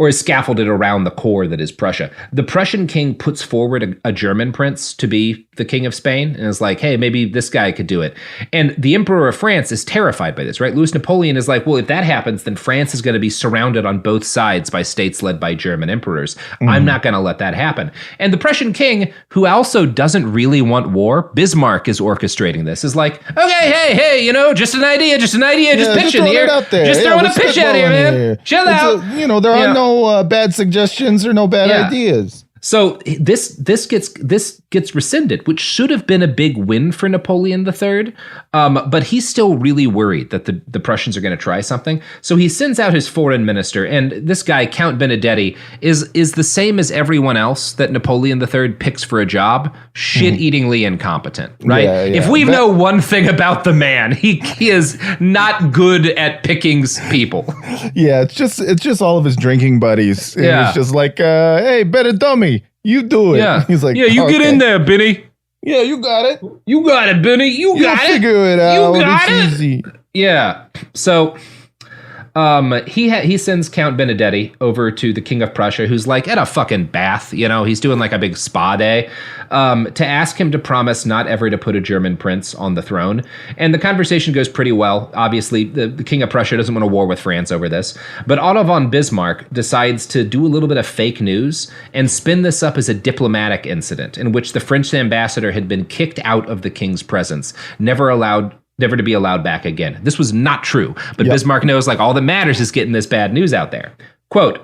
or is scaffolded around the core that is Prussia. The Prussian king puts forward a German prince to be the king of Spain and is like, hey, maybe this guy could do it. And the Emperor of France is terrified by this, right? Louis Napoleon is like, well, if that happens, then France is going to be surrounded on both sides by states led by German emperors. I'm not going to let that happen. And the Prussian king, who also doesn't really want war, Bismarck is orchestrating this, is like, okay, hey, just an idea, just pitching here. Just throwing a pitch out here, man. Chill out. There are no bad suggestions or no bad ideas. So this gets rescinded, which should have been a big win for Napoleon III. But he's still really worried that the Prussians are going to try something. So he sends out his foreign minister, and this guy, Count Benedetti, is the same as everyone else that Napoleon III picks for a job, shit-eatingly incompetent, right? Yeah. If we know one thing about the man, he is not good at picking people. Yeah, it's just all of his drinking buddies. Yeah. It's just like, hey, better dummy. You do it. Yeah. He's like, yeah, you get in there, Benny. Yeah, you got it. You got it, Benny. You got it. Figure it out. You got it's it. Easy. Yeah. So he sends Count Benedetti over to the King of Prussia, who's like at a fucking bath. He's doing like a big spa day, to ask him to promise not ever to put a German prince on the throne. And the conversation goes pretty well. Obviously, the King of Prussia doesn't want a war with France over this. But Otto von Bismarck decides to do a little bit of fake news and spin this up as a diplomatic incident in which the French ambassador had been kicked out of the king's presence, never to be allowed back again. This was not true, but Bismarck knows all that matters is getting this bad news out there. Quote,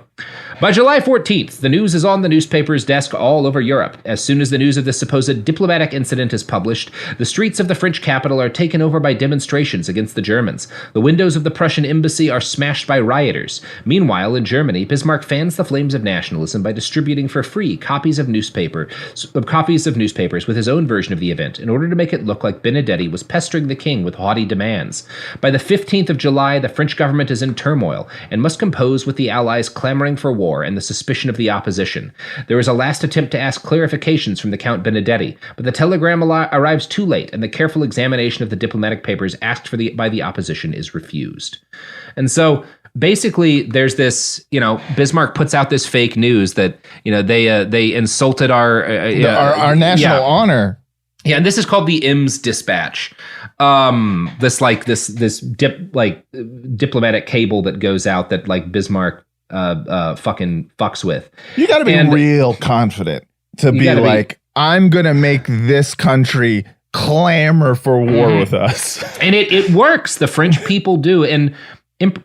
by July 14th, the news is on the newspaper's desk all over Europe. As soon as the news of this supposed diplomatic incident is published, the streets of the French capital are taken over by demonstrations against the Germans. The windows of the Prussian embassy are smashed by rioters. Meanwhile, in Germany, Bismarck fans the flames of nationalism by distributing for free copies of newspapers with his own version of the event in order to make it look like Benedetti was pestering the king with haughty demands. By the 15th of July, the French government is in turmoil and must compose with the Allies clamoring for war and the suspicion of the opposition. There is a last attempt to ask clarifications from the Count Benedetti, but the telegram arrives too late, and the careful examination of the diplomatic papers asked for by the opposition is refused. And so basically, there's this, Bismarck puts out this fake news that, they insulted our national honor. Yeah, and this is called the Ems Dispatch. This diplomatic cable that goes out that Bismarck fucking fucks with. You got to be real confident to be like, I'm gonna make this country clamor for war with us. And it works. The French people do. And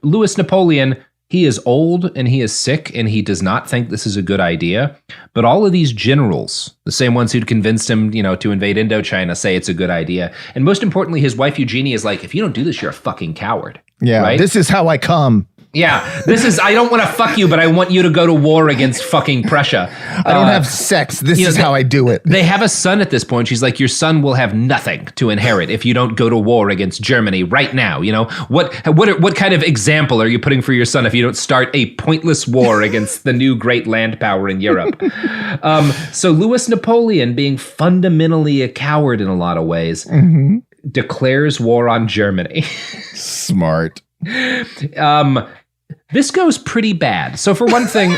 Louis Napoleon, he is old and he is sick and he does not think this is a good idea. But all of these generals, the same ones who'd convinced him, to invade Indochina, say it's a good idea. And most importantly, his wife Eugenie is like, if you don't do this, you're a fucking coward. Yeah, right? This is how I come. Yeah, I don't want to fuck you, but I want you to go to war against fucking Prussia. I don't have sex. This is how I do it. They have a son at this point. She's like, your son will have nothing to inherit if you don't go to war against Germany right now. What kind of example are you putting for your son if you don't start a pointless war against the new great land power in Europe? So Louis Napoleon, being fundamentally a coward in a lot of ways, declares war on Germany. Smart. This goes pretty bad. So for one thing,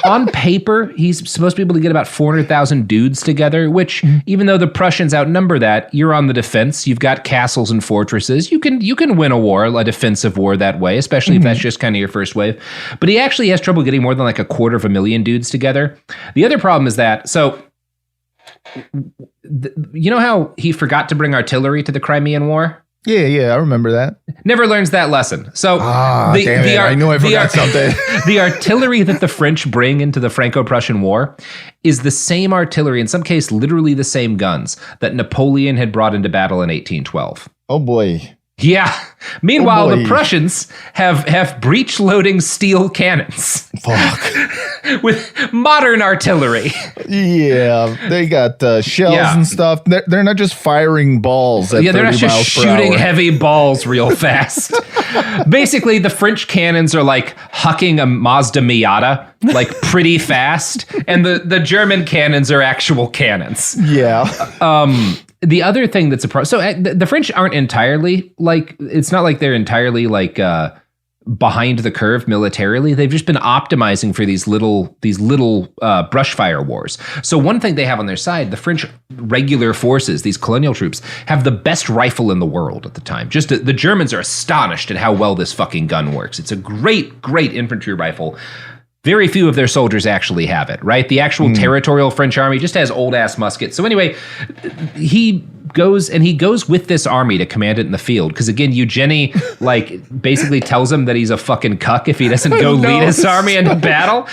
on paper, he's supposed to be able to get about 400,000 dudes together, which even though the Prussians outnumber that, you're on the defense. You've got castles and fortresses. You can win a defensive war that way, especially if that's just kind of your first wave. But he actually has trouble getting more than 250,000 dudes together. The other problem is that, you know how he forgot to bring artillery to the Crimean War? Yeah, I remember that. Never learns that lesson. So I knew I forgot something. The artillery that the French bring into the Franco-Prussian War is the same artillery, in some case, literally the same guns that Napoleon had brought into battle in 1812. Oh boy. Yeah. Meanwhile, the Prussians have breech-loading steel cannons. Fuck. With modern artillery. Yeah, they got shells and stuff. They're not just firing balls at 30 they're not just shooting hour. heavy balls real fast. Basically, the French cannons are like hucking a Mazda Miata, pretty fast, and the German cannons are actual cannons. Yeah. The other thing that's a problem, so the French aren't entirely it's not like they're entirely behind the curve militarily. They've just been optimizing for these little brush fire wars. So one thing they have on their side, the French regular forces, these colonial troops, have the best rifle in the world at the time. Just the Germans are astonished at how well this fucking gun works. It's a great infantry rifle. Very few of their soldiers actually have it, right? The actual territorial French army just has old-ass muskets. So anyway, he goes with this army to command it in the field. Because again, Eugenie basically tells him that he's a fucking cuck if he doesn't go lead his army into battle.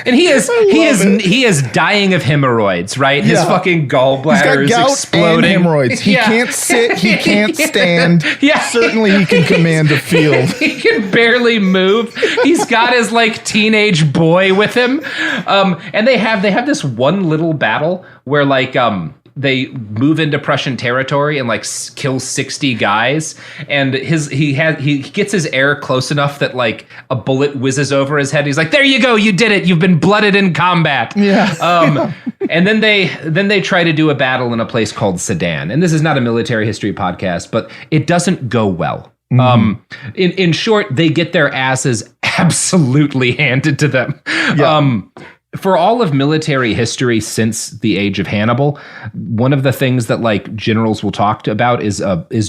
And he is dying of hemorrhoids, right? His fucking gallbladder is exploding. And hemorrhoids. He can't sit. He can't stand. Certainly, he can command a field. He can barely move. He's got his teenage boy with him, and they have this one little battle where they move into Prussian territory and kill 60 guys, and he gets his air close enough that a bullet whizzes over his head. He's like, "There you go, you did it. You've been blooded in combat." Yeah. And then they try to do a battle in a place called Sedan, and this is not a military history podcast, but it doesn't go well. In short, they get their asses absolutely handed to them. Yeah. For all of military history since the age of Hannibal, one of the things that generals will talk about is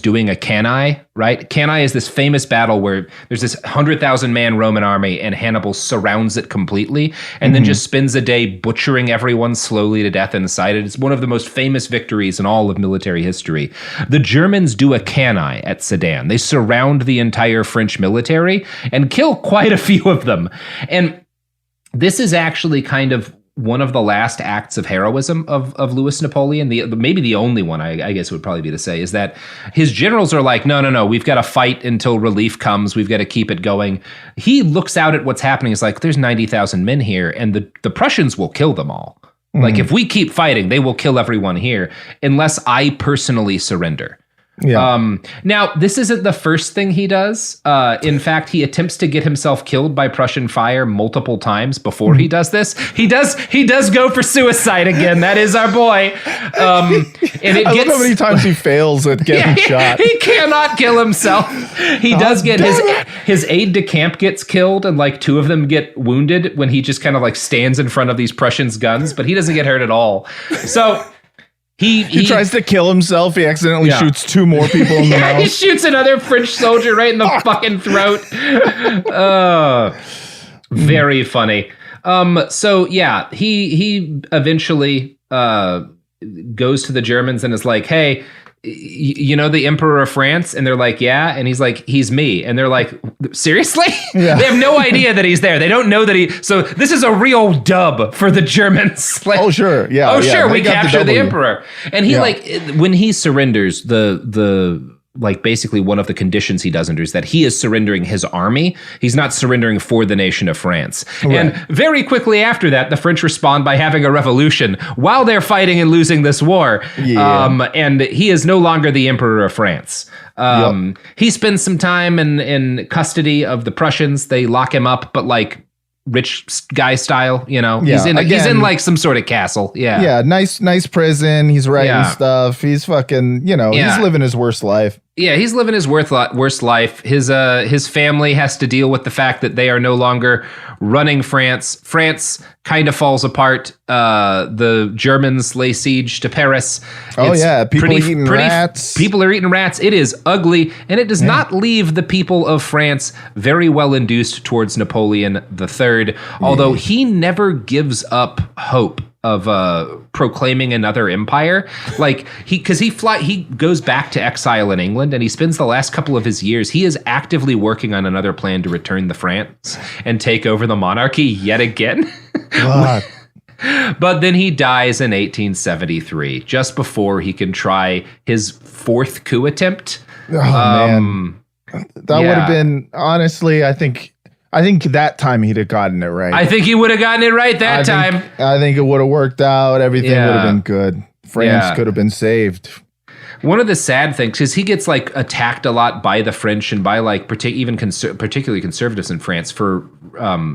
doing a Cannae, right? Cannae is this famous battle where there's this 100,000 man Roman army and Hannibal surrounds it completely and then just spends a day butchering everyone slowly to death inside it. It's one of the most famous victories in all of military history. The Germans do a Cannae at Sedan. They surround the entire French military and kill quite a few of them. And this is actually kind of one of the last acts of heroism of Louis Napoleon. Maybe the only one, I guess would probably be to say, is that his generals are like, no, we've got to fight until relief comes. We've got to keep it going. He looks out at what's happening. He's like, there's 90,000 men here, and the Prussians will kill them all. If we keep fighting, they will kill everyone here unless I personally surrender. Yeah. Now, this isn't the first thing he does. In fact, he attempts to get himself killed by Prussian fire multiple times before he does this. He does go for suicide again. That is our boy. And I love how many times he fails at getting shot. He cannot kill himself. He does get his aide-de-camp gets killed, and two of them get wounded when he just kind of stands in front of these Prussians' guns, but he doesn't get hurt at all. So He tries to kill himself. He accidentally shoots 2 more people in the mouth. He shoots another French soldier right in the fucking throat. Very funny. So yeah, he eventually goes to the Germans and is like, "Hey, you know the Emperor of France?" And they're like, "Yeah." And he's like, "He's me." And they're like, "Seriously?" Yeah. They have no idea that he's there. They don't know that so this is a real dub for the Germans. Oh, sure. Yeah. Oh, sure. We capture the Emperor. And he when he surrenders, basically one of the conditions he does under is that he is surrendering his army. He's not surrendering for the nation of France. Right. And very quickly after that, the French respond by having a revolution while they're fighting and losing this war. Yeah. And he is no longer the Emperor of France. He spends some time in custody of the Prussians. They lock him up, but rich guy style, he's in some sort of castle. Yeah. Nice prison. He's writing stuff. He's fucking, he's living his worst life. Yeah, he's living his worst life. His family has to deal with the fact that they are no longer running France. France kind of falls apart. The Germans lay siege to Paris. People are eating rats. People are eating rats. It is ugly, and it does not leave the people of France very well induced towards Napoleon III, although he never gives up hope of proclaiming another empire. He goes back to exile in England, and he spends the last couple of his years, he is actively working on another plan to return to France and take over the monarchy yet again. But then he dies in 1873, just before he can try his 4th coup attempt. Oh, man. That would have been, honestly, I think that time he'd have gotten it right. I think he would have gotten it right that time. I think it would have worked out. Everything would have been good. France could have been saved. One of the sad things is he gets attacked a lot by the French and by particularly conservatives in France for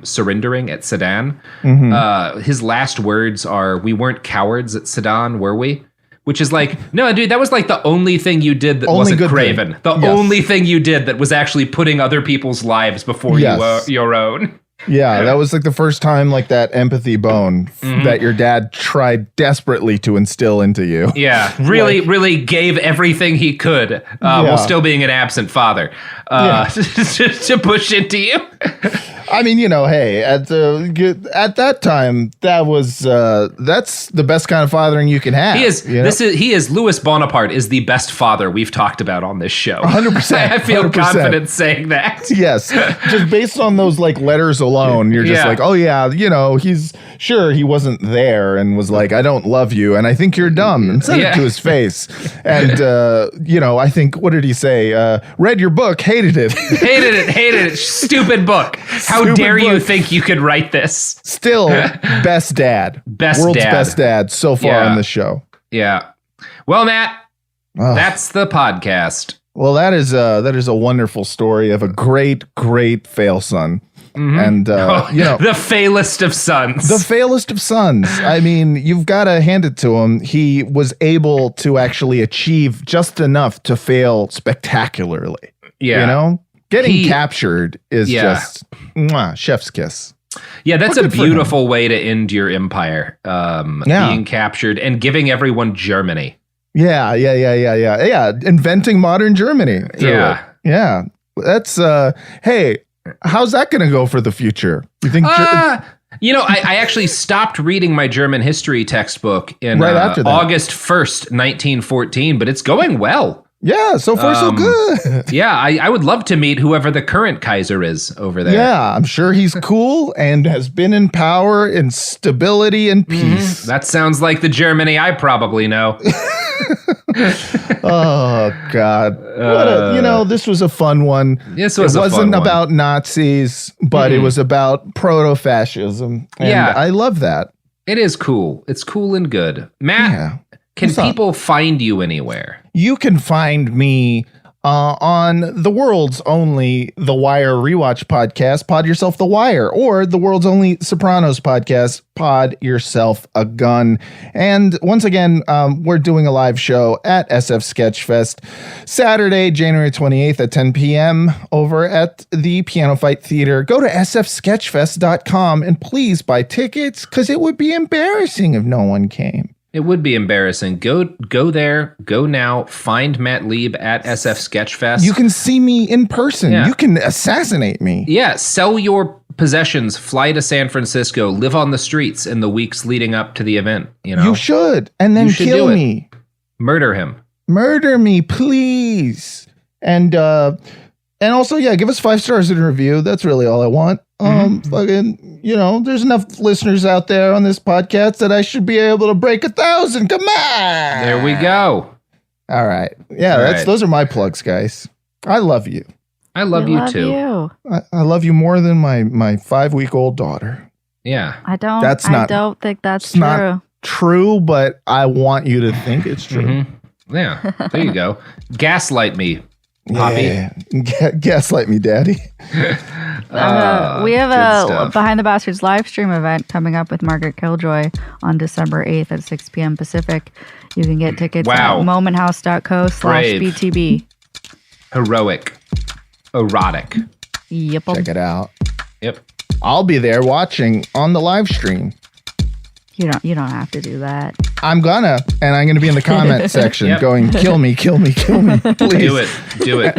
surrendering at Sedan. Mm-hmm. His last words are, "We weren't cowards at Sedan, were we? Which is like, no, dude, that was like the only thing you did that wasn't craven. The only thing you did that was actually putting other people's lives before your own. Yeah, that was like the first time like that empathy bone that your dad tried desperately to instill into you. Yeah, really gave everything he could while still being an absent father to push into you. I mean, hey, at that time, that's the best kind of fathering you can have. He is Louis Bonaparte is the best father we've talked about on this show. 100%. I feel 100%. confident saying that. Yes, just based on those like letters alone, you're just like, oh yeah, he wasn't there and was like, I don't love you and I think you're dumb, and said it to his face. And I think, what did he say? Read your book, hated it, hated it, stupid book. How dare you think you could write this? Still, best dad. World's best dad so far on the show. Yeah. Well, Matt, that's the podcast. Well, that is a wonderful story of a great fail son. And, the failest of sons. The failest of sons. I mean, you've got to hand it to him. He was able to actually achieve just enough to fail spectacularly. Yeah. Getting captured is just chef's kiss. Yeah, that's a beautiful way to end your empire. Being captured and giving everyone Germany. Yeah. Inventing modern Germany. Yeah. That's, hey, how's that going to go for the future? You think? I actually stopped reading my German history textbook in after August 1st, 1914, but it's going well. Yeah, so far so good. Yeah, I would love to meet whoever the current Kaiser is over there. Yeah, I'm sure he's cool and has been in power and stability and peace. That sounds like the Germany I probably know. Oh, God. This was a fun one. It wasn't about Nazis, but it was about proto-fascism. And I love that. It is cool. It's cool and good. Matt, can people find you anywhere? You can find me on the world's only The Wire rewatch podcast, Pod Yourself the Wire, or the world's only Sopranos podcast, Pod Yourself a Gun. And once again, we're doing a live show at SF Sketchfest Saturday, January 28th at 10 p.m. over at the Piano Fight Theater. Go to sfsketchfest.com and please buy tickets, because it would be embarrassing if no one came. It would be embarrassing. Go there. Go now. Find Matt Lieb at SF Sketchfest. You can see me in person. Yeah. You can assassinate me. Yeah. Sell your possessions. Fly to San Francisco. Live on the streets in the weeks leading up to the event. You should. And then kill me. Murder him. Murder me, please. And also, give us 5 stars in a review. That's really all I want. There's enough listeners out there on this podcast that I should be able to break 1,000. Come on. There we go. All right. Yeah, those are my plugs, guys. I love you. I love you too. I love you more than my 5-week-old daughter. Yeah. I don't think that's true. Not true, but I want you to think it's true. Mm-hmm. Yeah. There you go. Gaslight me. Poppy. Yeah. Gaslight me, daddy. We have a Behind the Bastards live stream event coming up with Margaret Killjoy on December 8th at 6 p.m. Pacific. You can get tickets at momenthouse.co/BTB. Heroic. Erotic. Yep. Check it out. Yep. I'll be there watching on the live stream. You don't have to do that. I'm gonna be in the comment section going, kill me, please. Do it.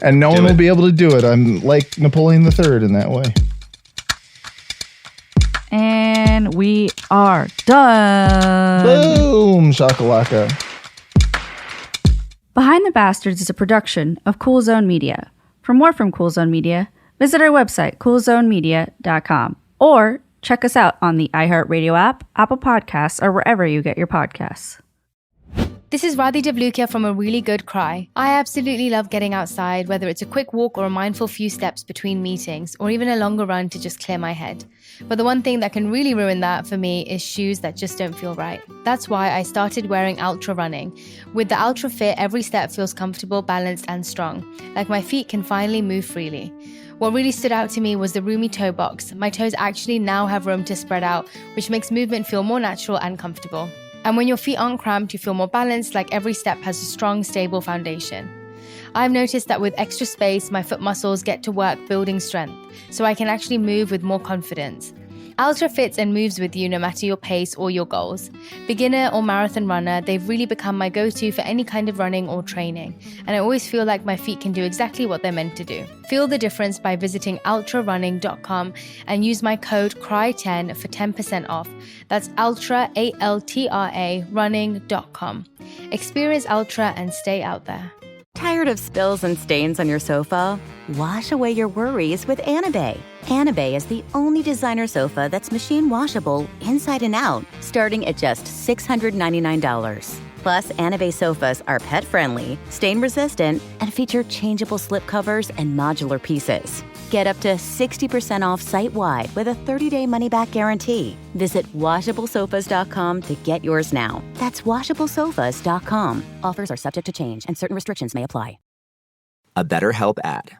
And no one will be able to do it. I'm like Napoleon III in that way. And we are done. Boom, shakalaka. Behind the Bastards is a production of Cool Zone Media. For more from Cool Zone Media, visit our website, coolzonemedia.com, or check us out on the iHeartRadio app, Apple Podcasts, or wherever you get your podcasts. This is Radhi Devlukia from A Really Good Cry. I absolutely love getting outside, whether it's a quick walk or a mindful few steps between meetings, or even a longer run to just clear my head. But the one thing that can really ruin that for me is shoes that just don't feel right. That's why I started wearing Ultra Running. With the Ultra Fit, every step feels comfortable, balanced, and strong. Like my feet can finally move freely. What really stood out to me was the roomy toe box. My toes actually now have room to spread out, which makes movement feel more natural and comfortable. And when your feet aren't cramped, you feel more balanced, like every step has a strong, stable foundation. I've noticed that with extra space, my foot muscles get to work building strength, so I can actually move with more confidence. Altra fits and moves with you no matter your pace or your goals. Beginner or marathon runner, they've really become my go-to for any kind of running or training, and I always feel like my feet can do exactly what they're meant to do. Feel the difference by visiting ultrarunning.com and use my code CRY10 for 10% off. That's ultra, A-L-T-R-A, running.com. Experience Ultra and stay out there. Tired of spills and stains on your sofa? Wash away your worries with Anabay. Anabay is the only designer sofa that's machine washable inside and out, starting at just $699. Plus, Anabay sofas are pet-friendly, stain-resistant, and feature changeable slipcovers and modular pieces. Get up to 60% off site-wide with a 30-day money-back guarantee. Visit washablesofas.com to get yours now. That's washablesofas.com. Offers are subject to change and certain restrictions may apply. A BetterHelp ad.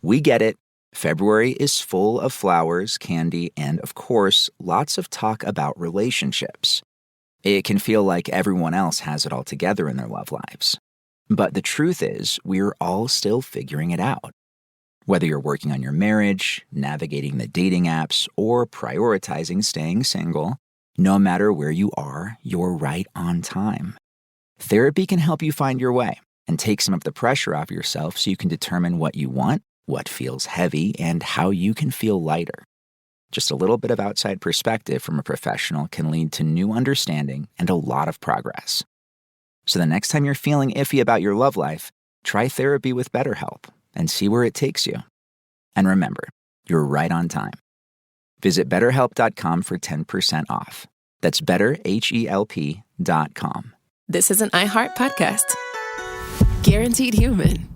We get it. February is full of flowers, candy, and, of course, lots of talk about relationships. It can feel like everyone else has it all together in their love lives. But the truth is, we're all still figuring it out. Whether you're working on your marriage, navigating the dating apps, or prioritizing staying single, no matter where you are, you're right on time. Therapy can help you find your way and take some of the pressure off yourself so you can determine what you want, what feels heavy, and how you can feel lighter. Just a little bit of outside perspective from a professional can lead to new understanding and a lot of progress. So the next time you're feeling iffy about your love life, try therapy with BetterHelp and see where it takes you. And remember, you're right on time. Visit BetterHelp.com for 10% off. That's BetterHelp.com. This is an iHeart podcast. Guaranteed human.